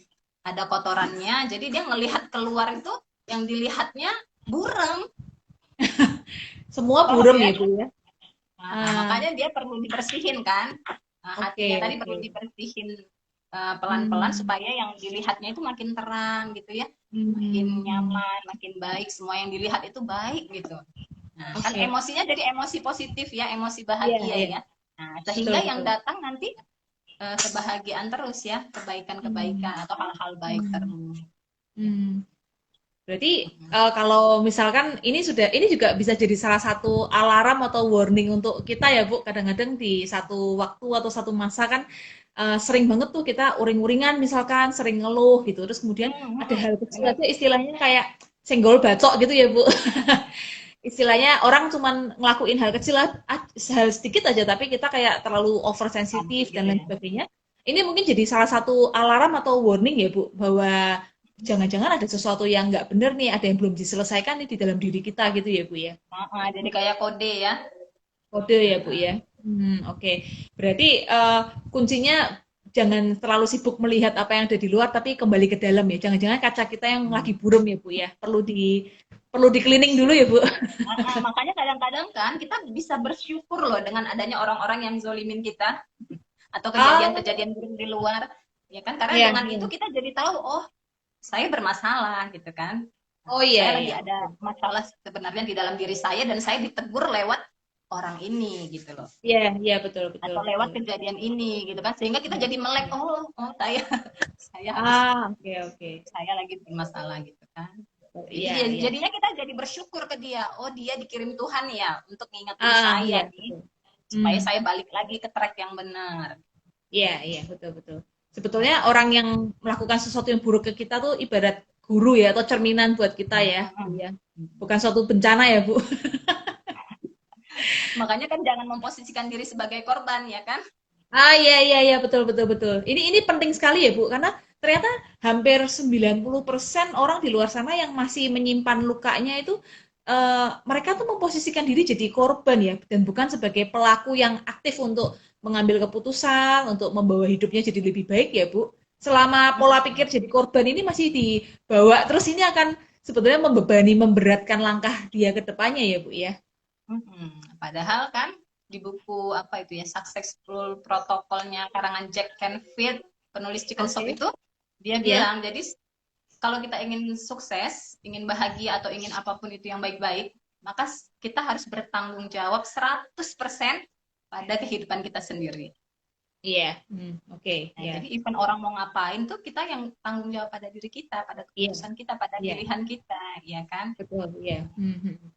ada kotorannya, jadi dia ngelihat keluar itu yang dilihatnya burem. Semua Paham burem ya? ya, Bu ya? Ah, Makanya dia perlu dibersihin kan. oke, Hatinya tadi oke. perlu dibersihin pelan-pelan Hmm. supaya yang dilihatnya itu makin terang gitu ya. Makin Hmm. nyaman, makin baik, semua yang dilihat itu baik gitu. Nah, kan Oke. emosinya jadi emosi positif ya, emosi Iya, bahagia iya. ya. Nah, Betul, sehingga yang betul. datang nanti kebahagiaan terus ya, Hmm. kebaikan-kebaikan atau hal-hal baik Hmm. terus. Hmm. Berarti kalau misalkan ini juga bisa jadi salah satu alarm atau warning untuk kita ya Bu. Kadang-kadang di satu waktu atau satu masa kan sering banget tuh kita uring-uringan misalkan sering ngeluh gitu. Terus kemudian ada hal kecil Benar. aja istilahnya kayak senggol bacok gitu ya Bu. Istilahnya orang cuman ngelakuin hal kecil hal sedikit aja tapi kita kayak terlalu Sampai oversensitif dan gitu lain ya. sebagainya. Ini mungkin jadi salah satu alarm atau warning ya Bu bahwa jangan-jangan ada sesuatu yang nggak benar nih, ada yang belum diselesaikan nih di dalam diri kita gitu ya Bu ya. Jadi kayak kode ya. Kode ya Bu ya. Oke. Berarti kuncinya jangan terlalu sibuk melihat apa yang ada di luar tapi kembali ke dalam ya. Jangan-jangan kaca kita yang lagi burem ya Bu ya. Perlu di cleaning dulu ya Bu. Makanya kadang-kadang kan kita bisa bersyukur loh dengan adanya orang-orang yang zolimin kita atau Ah, kejadian-kejadian buruk di luar, ya kan? Karena iya, dengan itu iya. kita jadi tahu, oh saya bermasalah gitu kan. Oh iya, Saya lagi iya. ada masalah sebenarnya di dalam diri saya dan saya ditegur lewat orang ini gitu loh. Iya, iya betul, betul, Atau lewat betul. kejadian ini gitu kan. Sehingga kita jadi melek, oh saya saya harus Oke, oke. saya lagi bermasalah gitu kan. Jadi Iya, iya. jadinya kita jadi bersyukur ke dia. Oh, dia dikirim Tuhan ya untuk ngingetin Iya, saya nih betul. supaya Hmm. saya balik lagi ke track yang benar. Iya, iya, betul, betul. Sebetulnya orang yang melakukan sesuatu yang buruk ke kita tuh ibarat guru ya atau cerminan buat kita ya, Bu ya. Bukan suatu bencana ya, Bu. Makanya kan jangan memposisikan diri sebagai korban ya kan? Iya, iya, iya, betul, betul, betul. Ini penting sekali ya, Bu, karena ternyata hampir 90% orang di luar sana yang masih menyimpan lukanya itu mereka tuh memposisikan diri jadi korban ya, dan bukan sebagai pelaku yang aktif untuk mengambil keputusan, untuk membawa hidupnya jadi lebih baik ya, Bu. Selama pola pikir jadi korban ini masih dibawa, terus ini akan sebetulnya membebani, memberatkan langkah dia ke depannya ya, Bu ya. Padahal kan di buku apa itu ya Successful Protokolnya karangan Jack Canfield penulis Chicken Shop Oke, itu dia ya. bilang jadi kalau kita ingin sukses, ingin bahagia atau ingin apapun itu yang baik-baik, maka kita harus bertanggung jawab 100% pada kehidupan kita sendiri. Iya, oke, Nah, ya. jadi event orang mau ngapain tuh kita yang tanggung jawab pada diri kita, pada Iya, keputusan kita, pada iya, pilihan kita, ya kan? betul, iya.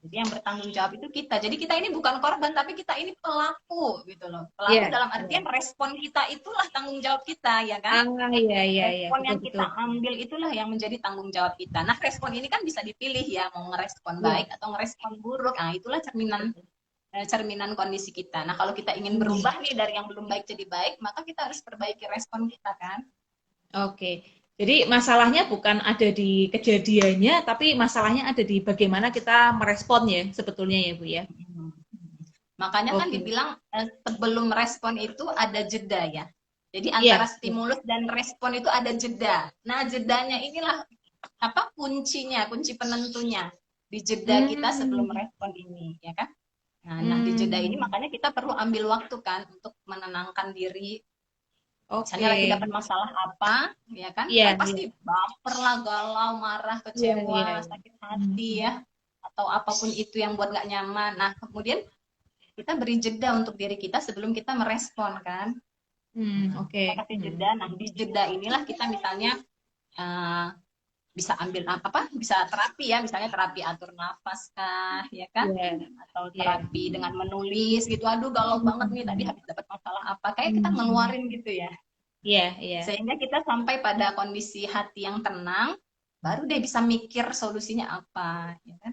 Jadi yang bertanggung jawab itu kita. Jadi kita ini bukan korban, tapi kita ini pelaku gitu loh. Pelaku Iya, dalam iya. artian respon kita itulah tanggung jawab kita, ya kan? Iya, iya, iya, Respon betul, yang betul. kita ambil itulah yang menjadi tanggung jawab kita. Nah, respon ini kan bisa dipilih ya, mau ngerespon Iya, baik atau ngerespon buruk. Nah, itulah cerminan kondisi kita. Nah, kalau kita ingin hmm, berubah nih dari yang belum baik jadi baik, maka kita harus perbaiki respon kita kan. oke. Jadi masalahnya bukan ada di kejadiannya, tapi masalahnya ada di bagaimana kita merespon ya, sebetulnya ya, Bu ya. Makanya kan Oke. dibilang sebelum respon itu ada jeda ya. Jadi antara Iya. stimulus dan respon itu ada jeda. Nah, jedanya inilah apa kuncinya, kunci penentunya di jeda kita sebelum Hmm. respon ini, ya kan? Nah, di jeda ini Hmm. makanya kita perlu ambil waktu kan untuk menenangkan diri. Misalnya Oke. lagi dapat masalah apa, ya kan? Iya, Kan iya. pasti baper lah, galau, marah, Iya, iya, kecewa, iya. sakit Hmm. hati ya, atau apapun itu yang buat nggak nyaman. Nah, kemudian kita beri jeda untuk diri kita sebelum kita merespon kan. Kita Oke. kasih jeda. Nah, di jeda inilah kita misalnya uh, bisa ambil apa bisa terapi ya, misalnya terapi atur nafas kah ya kan, Iya. atau Iya. terapi dengan menulis gitu, aduh galau banget nih tadi Hmm. habis dapat masalah apa, kayak kita Hmm. ngeluarin gitu ya, Iya, iya. sehingga kita sampai pada kondisi hati yang tenang, baru deh bisa mikir solusinya apa ya kan.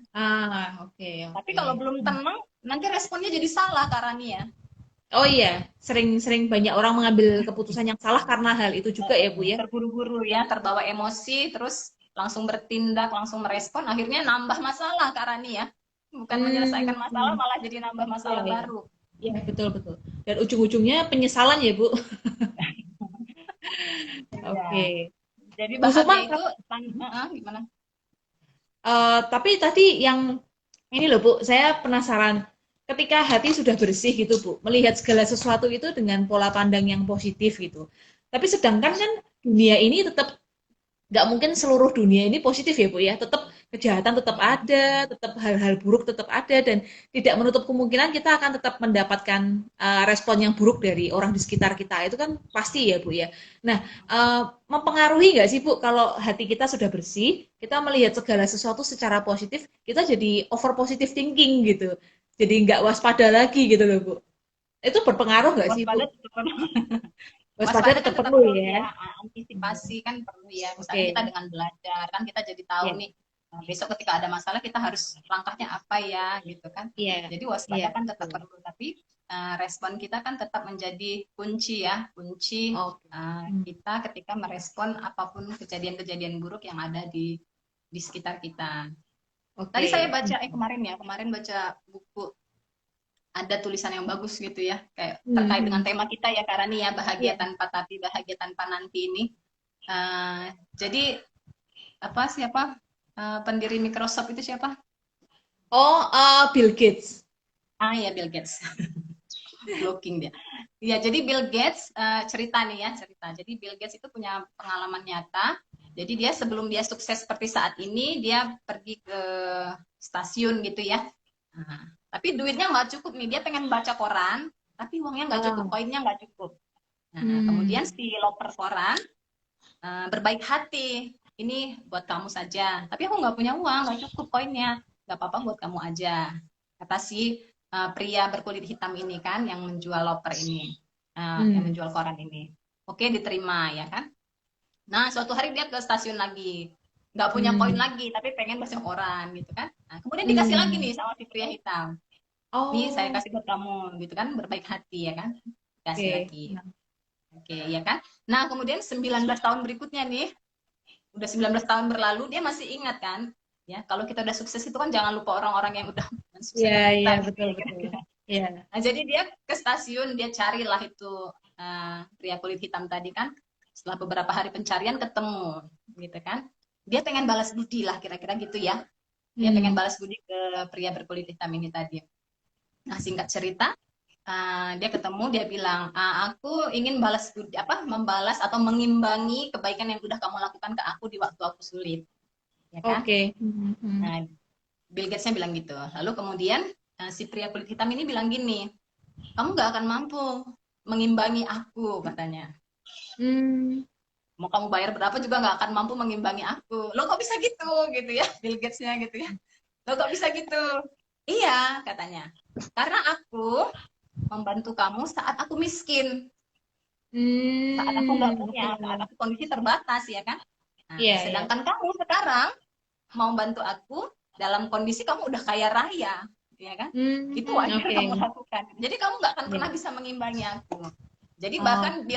Oke, Tapi oke. kalau belum tenang nanti responnya jadi salah Karani ya. Oh iya, sering-sering banyak orang mengambil keputusan yang salah karena hal itu juga ya, Bu ya? Terburu-buru ya, terbawa emosi, terus langsung bertindak, langsung merespon, akhirnya nambah masalah Kak Rani ya. Bukan menyelesaikan masalah, Hmm. malah jadi nambah Iya, masalah iya. baru. Iya, betul, betul. Dan ujung-ujungnya penyesalan ya, Bu? Iya. Oke. Jadi Bu Sukma, bahagia itu, gimana? tapi tadi yang ini loh Bu, saya penasaran. Ketika hati sudah bersih gitu Bu, melihat segala sesuatu itu dengan pola pandang yang positif gitu. Tapi sedangkan kan dunia ini tetap nggak mungkin seluruh dunia ini positif ya Bu ya. Tetap kejahatan tetap ada, tetap hal-hal buruk tetap ada dan tidak menutup kemungkinan kita akan tetap mendapatkan respon yang buruk dari orang di sekitar kita. Itu kan pasti ya Bu ya. Nah, mempengaruhi nggak sih Bu kalau hati kita sudah bersih, kita melihat segala sesuatu secara positif, kita jadi over positive thinking gitu. Jadi nggak waspada lagi gitu loh Bu. Itu berpengaruh nggak sih Waspada Bu? tetap perlu. Waspada Waspada tetap kan tetap perlu perlu ya. ya, antisipasi kan perlu ya. Misalnya kita Oke. dengan belajar kan kita jadi tahu Iya, nih, besok ketika ada masalah kita harus langkahnya apa ya gitu kan. iya, Jadi iya, waspada kan tetap betul. perlu, tapi respon kita kan tetap menjadi kunci ya, kunci Oke. Hmm. kita ketika merespon apapun kejadian-kejadian buruk yang ada di sekitar kita. Tadi saya Oke. baca kemarin baca buku, ada tulisan yang bagus gitu ya, kayak terkait dengan Hmm. tema kita ya karena nih ya, bahagia Iya. tanpa tapi, bahagia tanpa nanti ini. Jadi apa siapa pendiri Microsoft itu siapa? Oh, Bill Gates. Ya Bill Gates. Blocking dia. Ya, jadi Bill Gates cerita nih ya, cerita. Jadi Bill Gates itu punya pengalaman nyata. Jadi dia sebelum dia sukses seperti saat ini, dia pergi ke stasiun gitu ya. Nah, tapi duitnya nggak cukup nih. Dia pengen baca koran, tapi uangnya nggak cukup, Ah. koinnya nggak cukup. Nah, kemudian Hmm. si loper koran berbaik hati. Ini buat kamu saja. Tapi aku nggak punya uang, nggak cukup koinnya. Nggak apa-apa buat kamu aja. Kata si pria berkulit hitam ini kan, yang menjual loper ini, yang Hmm. menjual koran ini. Oke, diterima ya kan. Nah, suatu hari dia ke stasiun lagi. Nggak punya koin Hmm. lagi, tapi pengen baca koran gitu kan. Nah, kemudian dikasih lagi Hmm. nih sama si pria hitam. Nih, saya Oh, kasih buat kamu gitu kan, berbaik hati ya kan. Kasih oke. lagi. Oke, ya kan. Nah, kemudian 19 tahun berikutnya nih, udah 19 tahun berlalu, dia masih ingat kan, ya kalau kita udah sukses itu kan jangan lupa orang-orang yang udah Iya, mensukseskan iya, kita gitu betul, ya betul. kira-kira. Iya. Nah, jadi dia ke stasiun, dia carilah itu pria kulit hitam tadi kan, setelah beberapa hari pencarian ketemu gitu kan, dia pengen balas budi lah kira-kira gitu ya, dia pengen Hmm. balas budi ke pria berkulit hitam ini tadi. Nah, singkat cerita, dia ketemu, dia bilang, aku ingin balas budi, membalas atau mengimbangi kebaikan yang udah kamu lakukan ke aku di waktu aku sulit, ya kan. Oke. Hmm. Hmm. Nah, Bill Gates-nya bilang gitu. Lalu kemudian si pria kulit hitam ini bilang gini, kamu gak akan mampu mengimbangi aku katanya, Hmm. mau kamu bayar berapa juga gak akan mampu mengimbangi aku. Lo kok bisa gitu ya, Bill Gates-nya gitu ya, lo kok bisa gitu. Iya katanya, karena aku membantu kamu saat aku miskin, saat aku nggak Hmm. punya, saat Oke. aku kondisi terbatas ya kan. Nah, Iya, iya. sedangkan kamu sekarang mau bantu aku dalam kondisi kamu udah kaya raya, ya kan? Itu Hmm. wajar Oke. kamu lakukan. Jadi kamu nggak akan pernah Iya. bisa mengimbangi aku. Jadi bahkan Oke.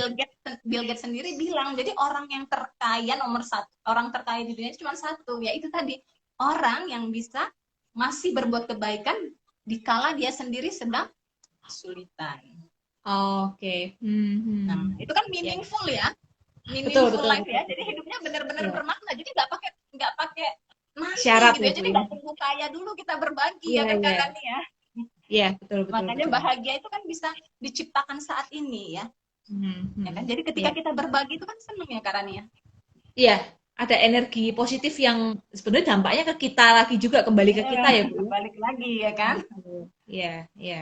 Bill Gates sendiri bilang, jadi orang yang terkaya nomor satu, orang terkaya di dunia cuma satu, yaitu tadi orang yang bisa masih berbuat kebaikan dikala dia sendiri sedang kesulitan. Oke. Nah, itu kan Ya, meaningful ya, betul meaningful betul life betul. ya. Jadi hidupnya benar-benar Ya. bermakna. Jadi nggak pakai nanti Syarat gitu ya ya. Bu Jadi ya. nggak tunggu kaya dulu kita berbagi Iya ya kan iya. Kak ya. Iya betul betul Makanya betul. bahagia itu kan bisa diciptakan saat ini ya. Ya kan? Jadi ketika Ya. kita berbagi itu kan seneng ya Kak ya. Iya, ada energi positif yang sebenarnya dampaknya ke kita lagi juga kembali ke kita ya Bu ya. Balik lagi ya kan. Iya iya.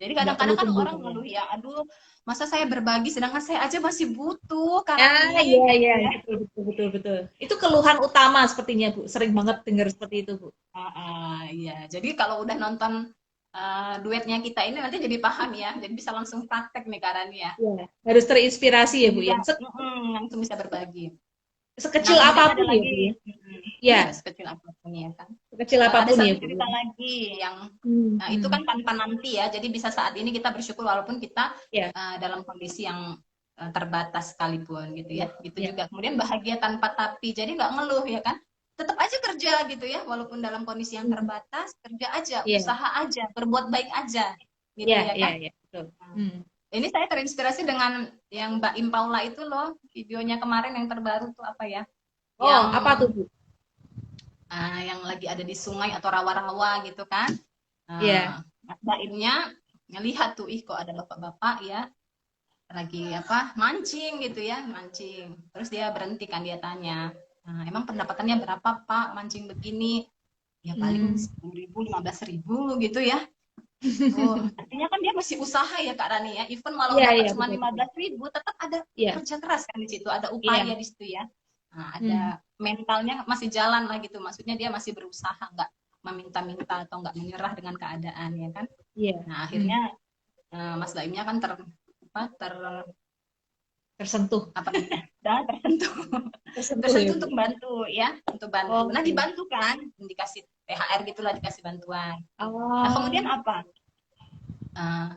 Jadi Nggak perlu kadang-kadang kan tunggu orang saya. ngeluh ya, aduh masa saya berbagi sedangkan saya aja masih butuh Ah, Karani iya, gitu iya, ya. betul, betul, betul, betul. Itu keluhan utama sepertinya, Bu. Sering banget dengar seperti itu, Bu. Iya. Jadi kalau udah nonton duetnya kita ini nanti jadi paham ya. Jadi bisa langsung praktek nih Karani ya. Iya. Harus terinspirasi ya, Langsung Bu bisa, ya. langsung bisa berbagi. Nah Sekecil kemudian ada apapun ya, Bu lagi, ya. Iya, iya sekecil apapun ya kan. sekecil Ada apapun ya, satu Bu cerita ya. lagi yang Hmm, nah, itu hmm. kan tanpa nanti ya. Jadi bisa saat ini kita bersyukur walaupun kita Ya, dalam kondisi yang terbatas sekalipun gitu ya, ya. Gitu ya. juga. Kemudian bahagia tanpa tapi. Jadi nggak ngeluh ya kan. Tetap aja kerja gitu ya. Walaupun dalam kondisi yang Hmm, terbatas, kerja aja, Iya, usaha aja, berbuat baik aja gitu iya, ya iya, kan. iya, betul. Nah, Hmm. ini saya terinspirasi dengan yang Mbak Im Paula itu loh. Videonya kemarin yang terbaru tuh apa ya? Oh, Yang apa tuh, Bu? yang lagi ada di sungai atau rawa-rawa gitu kan. Iya. Mbak Imnya ngelihat tuh, ih kok ada bapak-bapak ya lagi apa mancing gitu ya, mancing. Terus dia berhenti kan, dia tanya, emang pendapatannya berapa Pak mancing begini? Ya paling Hmm. 10.000, 15.000 gitu ya. Oh, artinya kan dia masih usaha ya Kak Rani ya. Even walau Iya, dapat iya, cuma betul, betul. 15.000, tetap ada Iya, kerja keras kan di situ, ada iya. upaya di situ ya. Nah, ada Hmm. mentalnya masih jalan lah gitu. Maksudnya dia masih berusaha, nggak meminta-minta atau nggak menyerah dengan keadaan ya kan. Iya. Nah, Hmm. akhirnya Mas Baimnya kan apa, Tersentuh. apa namanya? Dan tersentuh. Tersentuh ya, Tersentuh Bu. untuk bantu ya, untuk bantu. Nah, Oke. dibantu kan, dikasih THR gitulah, dikasih bantuan. Nah, kemudian Oh, apa? Uh,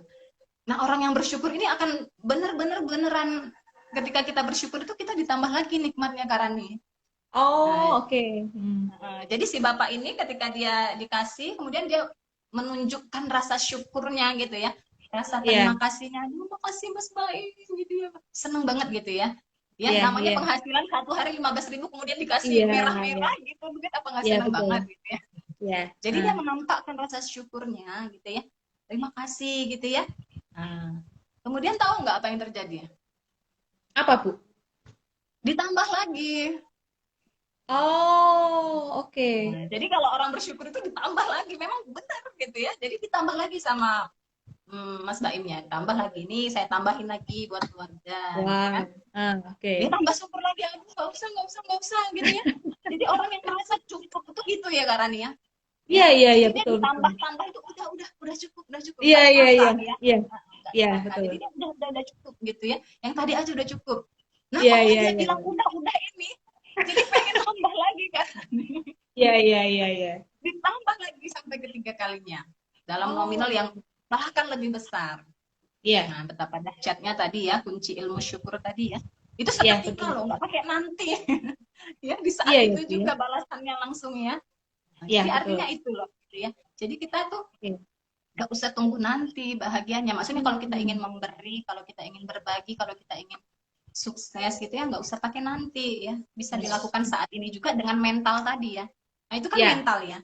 nah, orang yang bersyukur ini akan beneran ketika kita bersyukur itu kita ditambah lagi nikmatnya Karani. Nah, oh, oke. Hmm. jadi si bapak ini ketika dia dikasih, kemudian dia menunjukkan rasa syukurnya gitu ya, rasa Iya, terima kasihnya, aduh makasih Mas Baim gitu ya, seneng banget gitu ya. Ya iya, namanya iya. penghasilan satu hari 15.000 kemudian dikasih Iya, iya. merah-merah gitu, mungkin apa nggak Iya, seneng betul. banget gitu ya. Iya. Jadi Nah, dia menampakkan rasa syukurnya gitu ya, terima kasih gitu ya. Nah, kemudian tahu nggak apa yang terjadi? apa, Bu? Ditambah lagi. Oh, oke. Nah, jadi kalau orang bersyukur itu ditambah lagi, memang benar gitu ya. Jadi ditambah lagi sama Mas Baimnya, tambah lagi nih, saya tambahin lagi buat keluarga, gitu Wah, kan. oke. Dia tambah syukur lagi, aduh nggak usah gitu ya. Jadi orang yang merasa cukup itu gitu ya Karani ya. Iya, Ya, iya, iya, jadi dia betul, betul. ditambah-tambah itu udah cukup, Iya, nggak iya, kerasa iya. ya. Iya, Nggak iya, kerasa. betul. Jadi dia udah cukup gitu ya. Yang tadi aja udah cukup. Nah, Iya, makanya iya, dia iya. bilang udah ini. Jadi pengen tambah lagi kan. Iya, iya, iya, iya. Ditambah lagi sampai ketiga kalinya. Dalam Oh, nominal yang bahkan lebih besar. iya. Nah, betapa dahsyatnya tadi ya, kunci ilmu syukur tadi ya. Itu Iya, seketika betul. loh, nggak pakai nanti. Ya, di saat Iya, ya, itu Bu, ya. juga balasannya langsung ya. Nah, Iya, jadi artinya betul. itu loh, gitu ya. Jadi kita tuh Oke. nggak usah tunggu nanti bahagianya. Maksudnya kalau kita ingin Hmm. memberi, kalau kita ingin berbagi, kalau kita ingin sukses gitu ya, nggak usah pakai nanti ya. Bisa Iya. dilakukan saat ini juga dengan mental tadi ya. Nah, itu kan Iya, mental ya.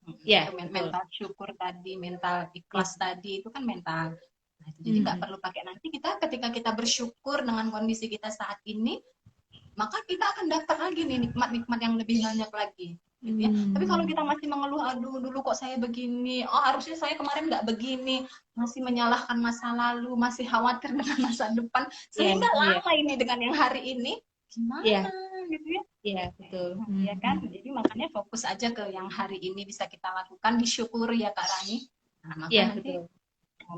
Itu iya, betul. mental syukur tadi, mental Iya. ikhlas tadi, itu kan mental. Nah, itu jadi nggak Hmm. perlu pakai nanti, kita ketika kita bersyukur dengan kondisi kita saat ini, maka kita akan dapat lagi nih nikmat-nikmat yang lebih banyak lagi gitu ya. Tapi kalau kita Hmm. masih mengeluh, aduh dulu kok saya begini, oh harusnya saya kemarin nggak begini, masih menyalahkan masa lalu, masih khawatir dengan masa depan, Iya, sehingga iya, lama ini dengan yang hari ini iya, gimana gitu ya. iya, betul. Ya kan, jadi makanya fokus aja ke yang hari ini bisa kita lakukan, disyukuri ya Kak Rani. Nah, maka Iya, nanti betul.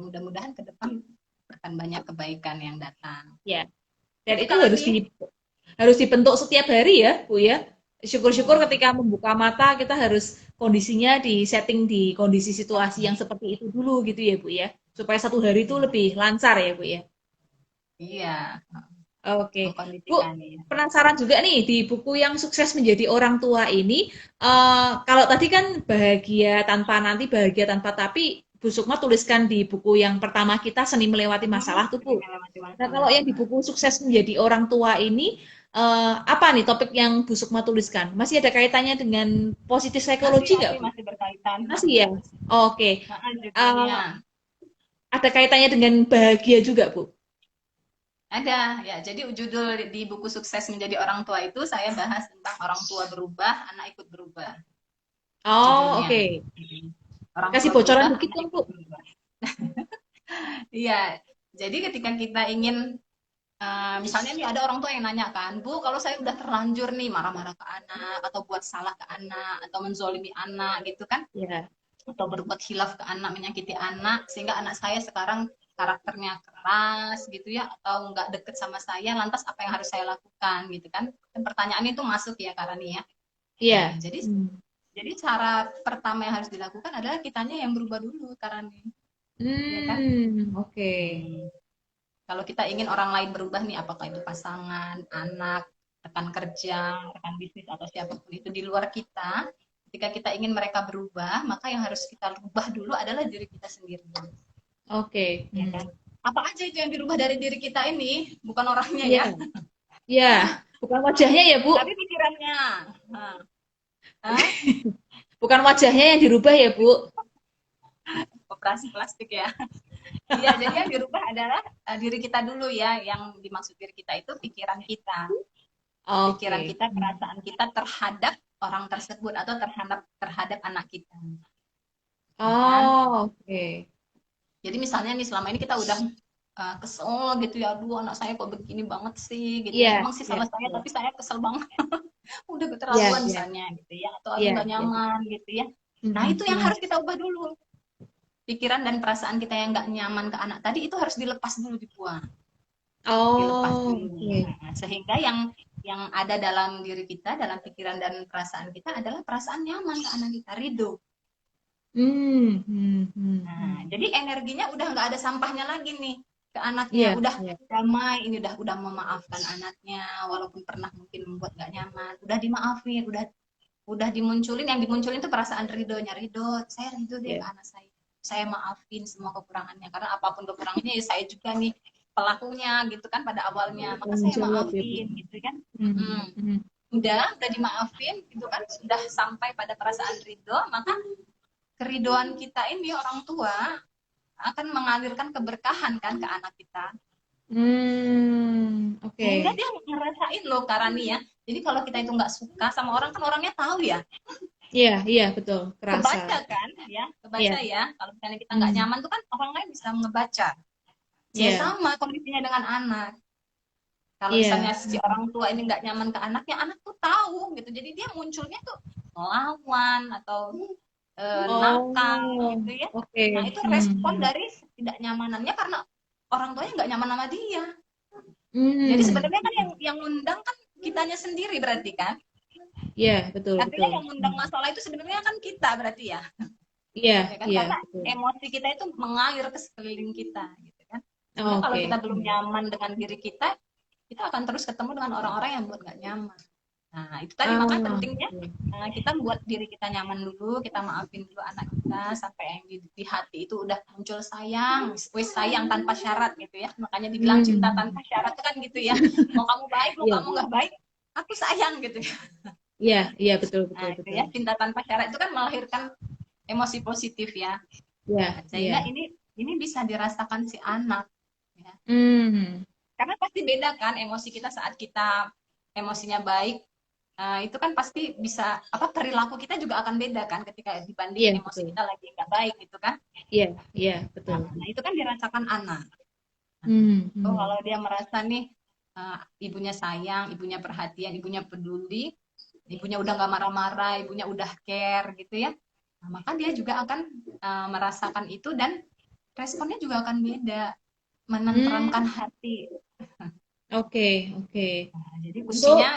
mudah-mudahan ke depan akan banyak kebaikan yang datang. Iya. Dan Itu itu Kak harus Rani. harus dibentuk setiap hari ya, Bu ya. Syukur-syukur Hmm. ketika membuka mata kita harus kondisinya di setting di kondisi situasi yang seperti itu dulu gitu ya, Bu ya. Supaya satu hari itu lebih lancar ya, Bu ya. Iya, Oke, Bu, mengkondisikan ya. penasaran juga nih di buku yang sukses menjadi orang tua ini, kalau tadi kan bahagia tanpa nanti, bahagia tanpa tapi, Bu Sukma tuliskan di buku yang pertama kita, Seni Melewati Masalah tuh, Bu. Melewati Nah, masalah. kalau yang di buku Sukses Menjadi Orang Tua ini, apa nih topik yang Bu Sukma tuliskan? Masih ada kaitannya dengan positif Masih, psikologi nggak, masih, Bu? masih berkaitan. Masih ya? Oke. Nah, Eh, judulnya ada kaitannya dengan bahagia juga, Bu? ada ya. Jadi judul di buku Sukses Menjadi Orang Tua itu saya bahas tentang orang tua berubah, anak ikut berubah. Oh, Judulnya. oke. Orang Kasih tua bocoran berubah, dikit anak dong, ikut Bu. berubah. Iya. Jadi ketika kita ingin misalnya nih ada orang tua yang nanya kan, Bu, kalau saya udah terlanjur nih marah-marah ke anak atau buat salah ke anak atau menzolimi anak gitu kan, Ya. atau berbuat hilaf ke anak, menyakiti anak sehingga anak saya sekarang karakternya keras gitu ya, atau nggak deket sama saya, lantas apa yang harus saya lakukan gitu kan. Dan pertanyaan itu masuk ya Karani ya. Nah, Iya. jadi cara pertama yang harus dilakukan adalah kitanya yang berubah dulu Karani, ya kan. Oke. Hmm. Kalau kita ingin orang lain berubah nih, apakah itu pasangan, anak, rekan kerja, rekan bisnis, atau siapapun itu di luar kita, ketika kita ingin mereka berubah, maka yang harus kita rubah dulu adalah diri kita sendiri. Oke. Ya kan? Apa aja itu yang dirubah dari diri kita ini, bukan orangnya Iya. ya, Iya. Bukan wajahnya ya, Bu? tapi pikirannya. Nah, Hah? Bukan wajahnya yang dirubah ya, Bu? Operasi plastik ya. Iya, jadi yang dirubah adalah diri kita dulu ya, yang dimaksud diri kita itu pikiran kita. Pikiran Oke. kita, perasaan kita terhadap orang tersebut atau terhadap anak kita. Ya kan? Oh, oke. Jadi misalnya nih selama ini kita udah kesel gitu ya, aduh anak saya kok begini banget sih gitu Iya, ya. Emang sih iya, salah saya iya. tapi saya kesel banget. Udah Iya, keterlaluan iya. misalnya gitu ya, atau aduh Iya, nggak iya. nyaman gitu ya. Nah Mhm, itu yang mhm. harus kita ubah dulu. Pikiran dan perasaan kita yang nggak nyaman ke anak tadi itu harus dilepas dulu, dibuang, dilepas Oh, dulu. oke. Nah, sehingga yang ada dalam diri kita, dalam pikiran dan perasaan kita adalah perasaan nyaman ke anak kita, ridho. Nah, Hmm. jadi energinya udah nggak ada sampahnya lagi nih ke anaknya, Iya, udah iya. damai, ini udah memaafkan anaknya, walaupun pernah mungkin membuat nggak nyaman, udah dimaafin, udah dimunculin, yang dimunculin itu perasaan ridhonya, ridho, saya ridho deh ke Iya. anak saya maafin semua kekurangannya, karena apapun kekurangannya ya saya juga nih pelakunya gitu kan pada awalnya, maka Tanggung saya jawab ya, Bu. maafin gitu kan. Mhm, mhm. Udah dimaafin gitu kan, sudah sampai pada perasaan ridho, maka keridoan kita ini orang tua akan mengalirkan keberkahan kan ke anak kita. Oke. Sehingga dia ngerasain loh Karani ya. Jadi kalau kita itu nggak suka sama orang kan orangnya tahu ya. Iya, iya, betul. Kerasa. Kebaca kan ya. Kebaca Iya. ya. Kalau misalnya kita nggak Hmm. nyaman tuh kan orang lain bisa ngebaca. Ya Iya, sama kondisinya dengan anak. Kalau iya. misalnya si orang tua ini nggak nyaman ke anaknya, anak tuh tahu gitu. Jadi dia munculnya tuh melawan atau nakal Oh, gitu ya. oke. Nah itu respon Hmm. dari ketidaknyamanannya karena orang tuanya nggak nyaman sama dia. Jadi Hmm. sebenarnya kan yang ngundang kan kitanya sendiri berarti kan. Iya, betul, Artinya betul. yang ngundang masalah itu sebenarnya kan kita berarti ya. Iya, Ya kan iya, karena betul. emosi kita itu mengalir ke sekeliling kita gitu kan. Sehingga kalau kita Oke. belum nyaman dengan diri kita akan terus ketemu dengan orang-orang yang buat nggak nyaman. Nah, itu tadi makanya Ah, pentingnya oke. kita buat diri kita nyaman dulu, kita maafin dulu anak kita sampai yang di hati itu udah muncul sayang, wis sayang tanpa syarat gitu ya. Makanya dibilang cinta Hmm. tanpa syarat itu kan gitu ya. Mau kamu baik, mau Iya, kamu nggak baik, aku sayang gitu ya. iya, iya, betul, betul, Nah, itu betul. ya cinta tanpa syarat itu kan melahirkan emosi positif ya. Iya, Nah, iya. sehingga ini bisa dirasakan si anak ya. Hmm. Karena pasti beda kan emosi kita saat kita emosinya baik. Itu kan pasti bisa perilaku kita juga akan beda kan ketika dibandingin Iya, emosi betul. kita lagi nggak baik gitu kan. Iya, iya, betul. Nah itu kan dirasakan anak. Nah, Hmm. so, Hmm. kalau dia merasa nih ibunya sayang, ibunya perhatian, ibunya peduli, ibunya udah nggak marah-marah, ibunya udah care gitu ya. Nah, maka dia juga akan merasakan itu dan responnya juga akan beda, menenteramkan Hmm. hati. Oke, oke. Nah, jadi Untuk kuncinya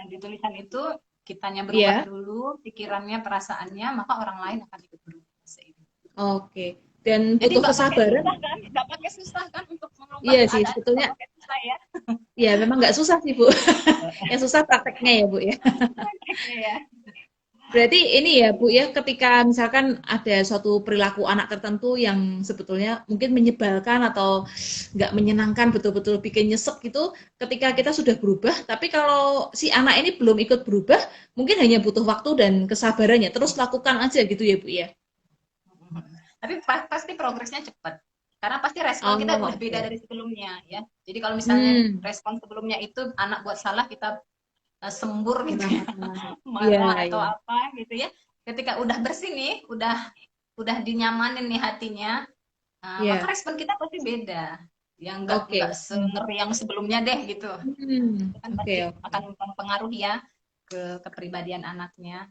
di tulisan itu kitanya berubah ya, dulu, pikirannya, perasaannya, maka orang lain akan ikut berubah. oke. Dan Jadi butuh kesabaran. nggak pakai susah kan untuk mengubah Iya sih, keadaan, sebetulnya nggak pakai susah ya. ya memang nggak susah sih, Bu. Yang susah prakteknya ya, Bu ya. Prakteknya ya. Berarti ini ya Bu ya, ketika misalkan ada suatu perilaku anak tertentu yang sebetulnya mungkin menyebalkan atau nggak menyenangkan, betul-betul bikin nyesek gitu, ketika kita sudah berubah, tapi kalau si anak ini belum ikut berubah, mungkin hanya butuh waktu dan kesabarannya, terus lakukan aja gitu ya Bu ya. Tapi pasti progresnya cepat. Karena pasti respon kita Oh, udah beda oke. dari sebelumnya ya. Jadi kalau misalnya Hmm, respon sebelumnya itu anak buat salah kita sembur gitu ya, marah-marah. Iya, marah atau iya. apa gitu ya. Ketika udah bersih nih, udah dinyamanin nih hatinya, maka Iya, respon kita pasti beda. Yang nggak oke. sengeri yang sebelumnya deh gitu. Itu kan Oke, pasti oke. akan mempengaruhi ya ke kepribadian anaknya.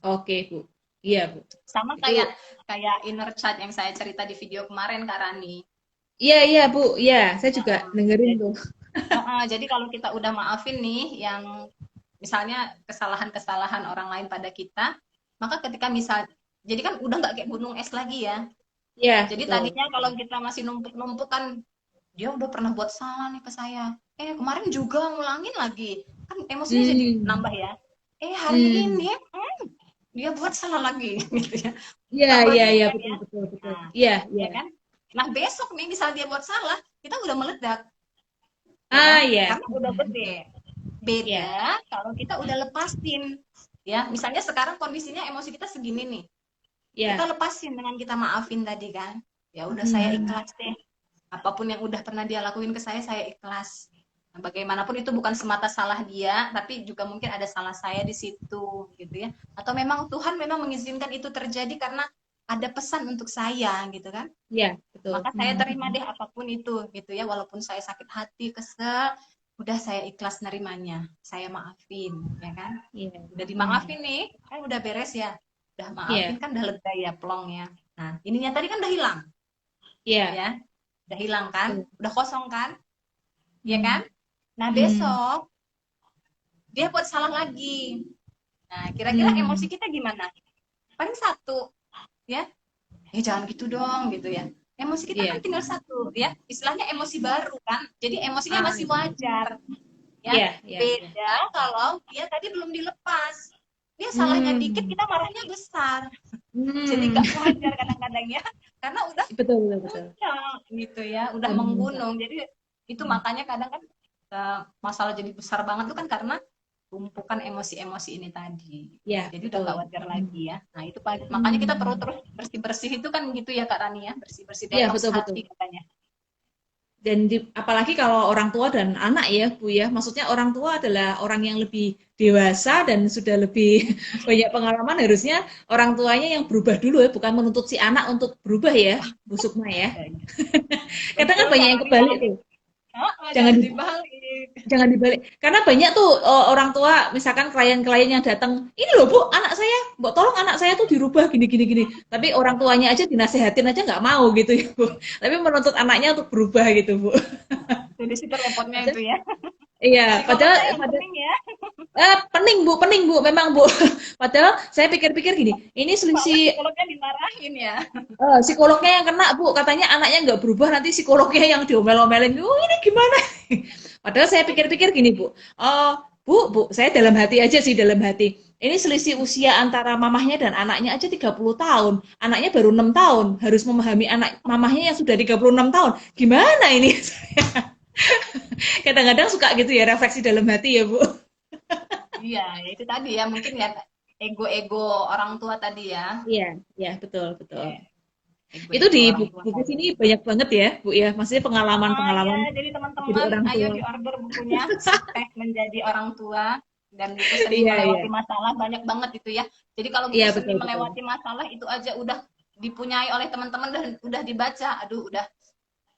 Oke, Bu. Iya, Bu. Sama Itu kayak kayak inner child yang saya cerita di video kemarin Kak Rani. iya, iya, Bu. Iya, saya juga Heeh. dengerin Jadi, tuh. jadi kalau kita udah maafin nih yang misalnya kesalahan-kesalahan orang lain pada kita, maka ketika misal jadi kan udah nggak kayak gunung es lagi ya. Iya, Jadi betul. tadinya kalau kita masih numpuk-numpuk kan dia udah pernah buat salah nih ke saya. Kemarin juga ngulangin lagi. Kan emosinya jadi Hmm. nambah ya. Hari Hmm. ini dia buat salah lagi gitu ya. Iya, Nggak iya, bagus iya, kan betul, ya. betul, betul. Nah, Iya, iya. ya kan? Nah, besok nih misal dia buat salah, kita udah meledak, ya Ah, kan? iya. Karena udah gede. Iya, Beda kalau kita udah lepasin. Ya, misalnya sekarang kondisinya emosi kita segini nih. Kita iya. lepasin dengan kita maafin tadi kan. Ya udah saya Hmm. ikhlas deh. Apapun yang udah pernah dia lakuin ke saya ikhlas. Nah, bagaimanapun itu bukan semata salah dia, tapi juga mungkin ada salah saya di situ, gitu ya. Atau memang Tuhan memang mengizinkan itu terjadi karena ada pesan untuk saya, gitu kan. Iya, betul. Maka saya Hmm. terima deh apapun itu, gitu ya. Walaupun saya sakit hati, kesel, udah saya ikhlas nerimanya. Saya maafin, ya kan. Iya. Udah Hmm. dimaafin nih, kan udah beres ya. Udah maafin Iya, kan udah lega ya plongnya. Nah, ininya tadi kan udah hilang, iya. ya. Udah hilang kan? Betul. Udah kosong kan? Ya Hmm. kan? Nah, Hmm. besok dia buat salah lagi. Nah, kira-kira emosi Hmm. kita gimana? Paling satu, ya. Jangan gitu dong, gitu ya. Emosi kita kan Iya. tinggal satu, ya. Istilahnya emosi baru kan. Jadi emosinya Ah, masih wajar, ya. iya, iya, iya. Beda kalau dia tadi belum dilepas. Dia salahnya dikit, Hmm. kita marahnya besar. Jadi Hmm. gak wajar kadang-kadang ya. Karena udah Betul, betul, betul. puncak gitu ya, udah Udah memuncak. menggunung. Jadi itu Hmm. makanya kadang kan masalah jadi besar banget tuh kan karena tumpukan emosi-emosi ini tadi. Iya, Jadi udah nggak betul. wajar Hmm. lagi ya. Nah itu makanya kita perlu Hmm. terus bersih-bersih itu kan gitu ya Kak Rani ya, bersih-bersih Iya, detox betul, betul. hati katanya. Dan apalagi kalau orang tua dan anak ya Bu ya, maksudnya orang tua adalah orang yang lebih dewasa dan sudah lebih banyak pengalaman, harusnya orang tuanya yang berubah dulu ya, bukan menuntut si anak untuk berubah ya Bu Sukma ya. Ya, ya. Kadang kan Betul banyak Kak yang Rani, kebalik tuh, jangan jangan di, dibalik. jangan dibalik, karena banyak tuh orang tua misalkan klien-klien yang datang, ini loh Bu anak saya, Mbok tolong anak saya tuh dirubah gini gini gini, tapi orang tuanya aja dinasehatin aja nggak mau gitu ya Bu, tapi menuntut anaknya untuk berubah gitu Bu. Jadi situ repotnya itu ya. Iya, Psikolognya padahal, yang penting ya. pening Bu, memang Bu. Padahal saya pikir-pikir gini, ini Malah selisih psikolognya dimarahin ya. psikolognya yang kena Bu, katanya anaknya nggak berubah, nanti psikolognya yang diomel-omelin, oh ini gimana? Padahal saya pikir-pikir gini Bu, oh Bu, saya dalam hati aja sih, dalam hati. Ini selisih usia antara mamahnya dan anaknya aja 30 tahun. Anaknya baru 6 tahun, harus memahami anak mamahnya yang sudah 36 tahun. Gimana ini? Kadang-kadang suka gitu ya, refleksi dalam hati ya Bu. Iya, ya itu tadi ya mungkin ya ego-ego orang tua tadi ya. Iya, iya betul, betul. Ya, Itu ego-ego di orang tua buku tadi. sini banyak banget ya, Bu ya. Maksudnya Ya, pengalaman-pengalaman jadi jadi teman-teman orang ayo tua. diorder bukunya Sukses Menjadi Orang Tua dan buku Seni Iya, iya. Melewati Masalah banyak banget itu ya. Jadi kalau Iya, buku Seni betul, betul. Melewati Masalah itu aja udah dipunyai oleh teman-teman dan udah dibaca. Aduh, udah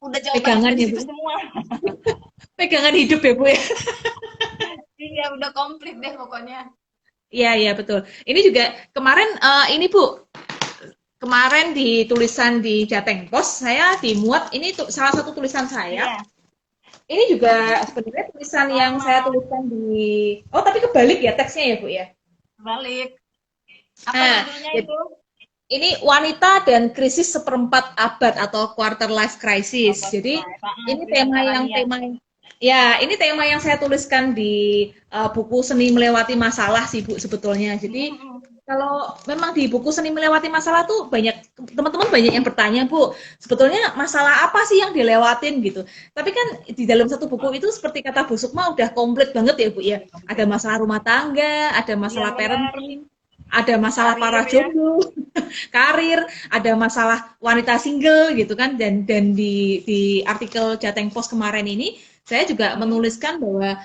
jawabannya Pegangan sudah di ya, Bu. situ semua. Pegangan hidup ya, Bu ya. Iya, udah komplit deh pokoknya. Iya, iya, betul. Ini juga kemarin ini Bu, kemarin di tulisan di Jateng Pos saya dimuat ini salah satu tulisan saya. Iya, Ini juga sebenarnya tulisan yang saya sama tuliskan di tapi kebalik ya teksnya ya, Bu ya. balik. Apa Nah, judulnya jadi itu? ini wanita dan krisis seperempat abad atau quarter life crisis. Robot Jadi Life. ini Tulisan Kak Rania. ini tema yang saya tuliskan di buku Seni Melewati Masalah sih Bu sebetulnya. Jadi Hmm. kalau memang di buku Seni Melewati Masalah tuh banyak teman-teman banyak yang bertanya, Bu, sebetulnya masalah apa sih yang dilewatin gitu. Tapi kan di dalam satu buku itu seperti kata Bu Sukma udah komplit banget ya, Bu ya. Ada masalah rumah tangga, ada Iya masalah benar, parenting, ada masalah karir para ya. jomblo, karir, ada masalah wanita single gitu kan. Dan di artikel Jateng Post kemarin ini saya juga Mm-mm. menuliskan bahwa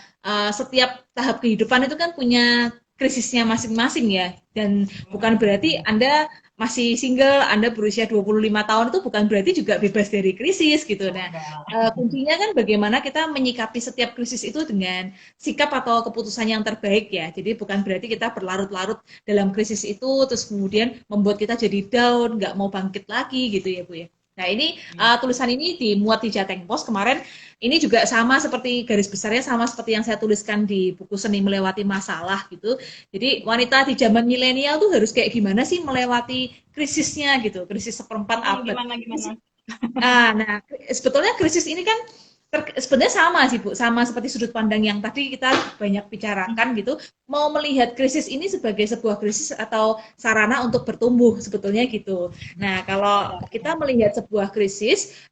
setiap tahap kehidupan itu kan punya krisisnya masing-masing ya. Dan bukan berarti Anda masih single, Anda berusia 25 tahun itu bukan berarti juga bebas dari krisis gitu. Nah, Enggak. kuncinya kan bagaimana kita menyikapi setiap krisis itu dengan sikap atau keputusan yang terbaik ya. Jadi bukan berarti kita berlarut-larut dalam krisis itu terus kemudian membuat kita jadi down, nggak mau bangkit lagi gitu ya Bu ya. Nah ini tulisan ini dimuat di Jateng Post kemarin. Ini juga sama seperti garis besarnya sama seperti yang saya tuliskan di buku Seni Melewati Masalah gitu. Jadi wanita di zaman milenial tuh harus kayak gimana sih melewati krisisnya gitu, krisis seperempat abad. Gimana gimana? Nah, sebetulnya krisis ini kan sebenarnya sama sih Bu, sama seperti sudut pandang yang tadi kita banyak bicarakan gitu. Mau melihat krisis ini sebagai sebuah krisis atau sarana untuk bertumbuh sebetulnya gitu. Nah, kalau Benar, kita benar. melihat sebuah krisis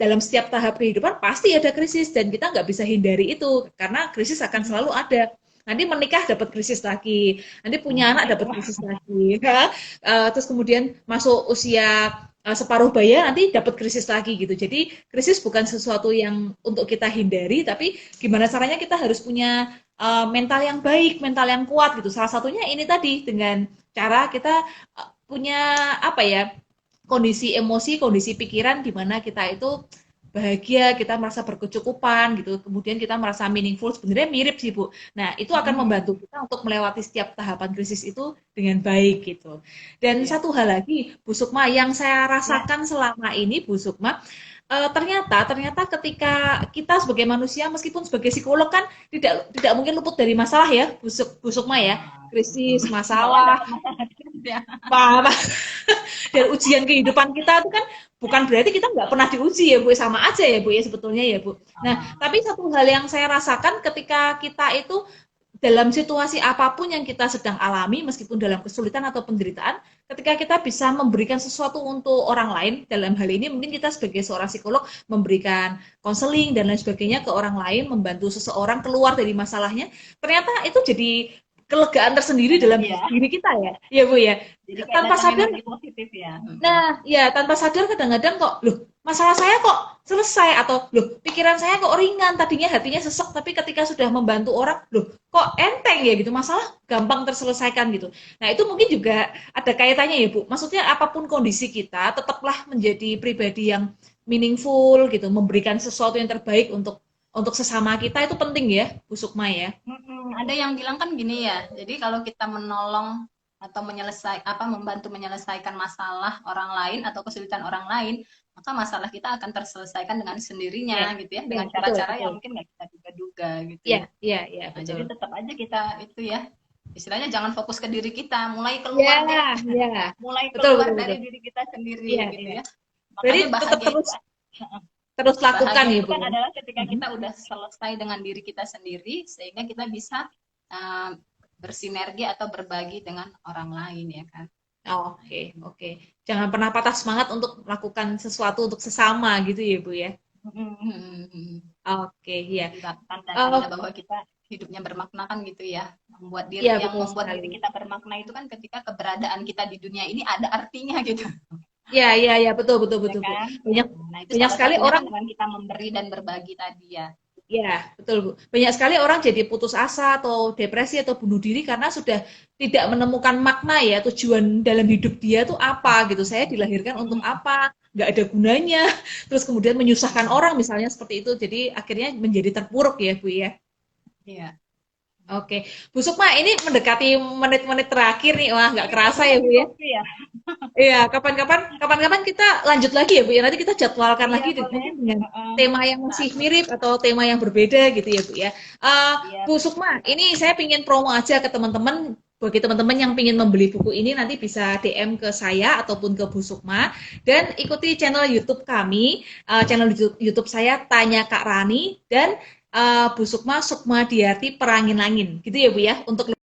dalam setiap tahap kehidupan pasti ada krisis dan kita nggak bisa hindari itu karena krisis akan Mm-mm. selalu ada. Nanti menikah dapat krisis lagi, nanti punya Nah, anak itu. dapat krisis lagi, terus kemudian masuk usia separuh baya nanti dapat krisis lagi gitu. Jadi krisis bukan sesuatu yang untuk kita hindari, tapi gimana caranya kita harus punya mental yang baik, mental yang kuat gitu. Salah satunya ini tadi dengan cara kita punya apa ya kondisi emosi, kondisi pikiran di mana kita itu bahagia, kita merasa berkecukupan gitu. Kemudian kita merasa meaningful. Sebenarnya mirip sih Bu. Nah itu akan membantu Mm-mm. kita untuk melewati setiap tahapan krisis itu dengan baik gitu. Dan Iya. satu hal lagi, Bu Sukma, yang saya Ya. rasakan selama ini, Bu Sukma, ternyata ketika kita sebagai manusia, meskipun sebagai psikolog kan tidak mungkin luput dari masalah ya, Bu Sukma ya, Nah, betul. krisis, Semuanya masalah, dapat masalah terus ya. apa, dan ujian kehidupan kita itu kan bukan berarti kita nggak pernah diuji ya Bu, sama aja ya Bu ya sebetulnya ya Bu. Nah, Ah, tapi satu hal yang saya rasakan ketika kita itu dalam situasi apapun yang kita sedang alami, meskipun dalam kesulitan atau penderitaan, ketika kita bisa memberikan sesuatu untuk orang lain, dalam hal ini mungkin kita sebagai seorang psikolog memberikan konseling dan lain sebagainya ke orang lain, membantu seseorang keluar dari masalahnya, ternyata itu jadi kelegaan tersendiri dalam bahagia. diri kita ya Bu ya. Jadi kayak Tanpa datang sadar energi positif ya. Mm-mm. Nah, ya tanpa sadar kadang-kadang kok, loh, masalah saya kok selesai atau loh, pikiran saya kok ringan, tadinya hatinya sesek, tapi ketika sudah membantu orang, loh, kok enteng ya gitu, masalah gampang terselesaikan gitu. Nah, itu mungkin juga ada kaitannya ya, Bu. Maksudnya apapun kondisi kita, tetaplah menjadi pribadi yang meaningful gitu, memberikan sesuatu yang terbaik untuk sesama kita itu penting ya, Bu Sukma ya. Ada yang bilang kan gini ya, jadi kalau kita menolong atau membantu menyelesaikan masalah orang lain atau kesulitan orang lain, maka masalah kita akan terselesaikan dengan Iya, sendirinya gitu ya, iya, dengan betul, cara-cara betul. yang mungkin nggak kita duga-duga gitu Iya, ya. iya, iya, Nah, betul. jadi tetap aja kita itu ya, istilahnya jangan fokus ke diri kita, mulai Iya, keluar deh, iya. mulai Betul, keluar betul, dari betul. diri kita sendiri Iya, gitu iya. ya. Berarti Makanya tetap bahagia itu terus lakukan bahagia ya, itu Bu kan ya? adalah ketika Mhm. kita udah selesai dengan diri kita sendiri sehingga kita bisa uh, bersinergi atau berbagi dengan orang lain ya kan. Oh, oke, oke. Jangan pernah patah semangat untuk melakukan sesuatu untuk sesama gitu ya, Bu ya? Oke, iya. Jadi tanda-tanda Oh, bahwa kita hidupnya bermakna kan gitu ya. iya Yang betul membuat sekali. diri kita bermakna itu kan ketika keberadaan kita di dunia ini ada artinya gitu, Iya, iya, iya, betul, betul, ya betul, Bu. kan? Banyak, Nah, itu banyak salah sekali satunya orang. kan dengan kita memberi dan berbagi tadi ya. Ya, betul Bu. Banyak sekali orang jadi putus asa atau depresi atau bunuh diri karena sudah tidak menemukan makna ya, tujuan dalam hidup dia tuh apa gitu. Saya dilahirkan untuk apa? Nggak ada gunanya. Terus kemudian menyusahkan orang misalnya seperti itu. Jadi akhirnya menjadi terpuruk ya Bu ya. Iya. Oke, Bu Sukma ini mendekati menit-menit terakhir nih. Wah, nggak Ini kerasa waktunya ya Bu habis ya. waktu ya. Iya, kapan-kapan kita lanjut lagi ya Bu ya. Nanti kita jadwalkan Iya lagi boleh. mungkin dengan Heeh. tema yang Saat masih mirip atau tema yang berbeda gitu ya Bu ya. iya. Bu Sukma, ini saya ingin promo aja ke teman-teman. Bagi teman-teman yang ingin membeli buku ini nanti bisa DM ke saya ataupun ke Bu Sukma dan ikuti channel YouTube kami, channel YouTube saya Tanya Kak Rani dan Bu Sukma Sukma Diarti Perangin Angin gitu ya Bu ya untuk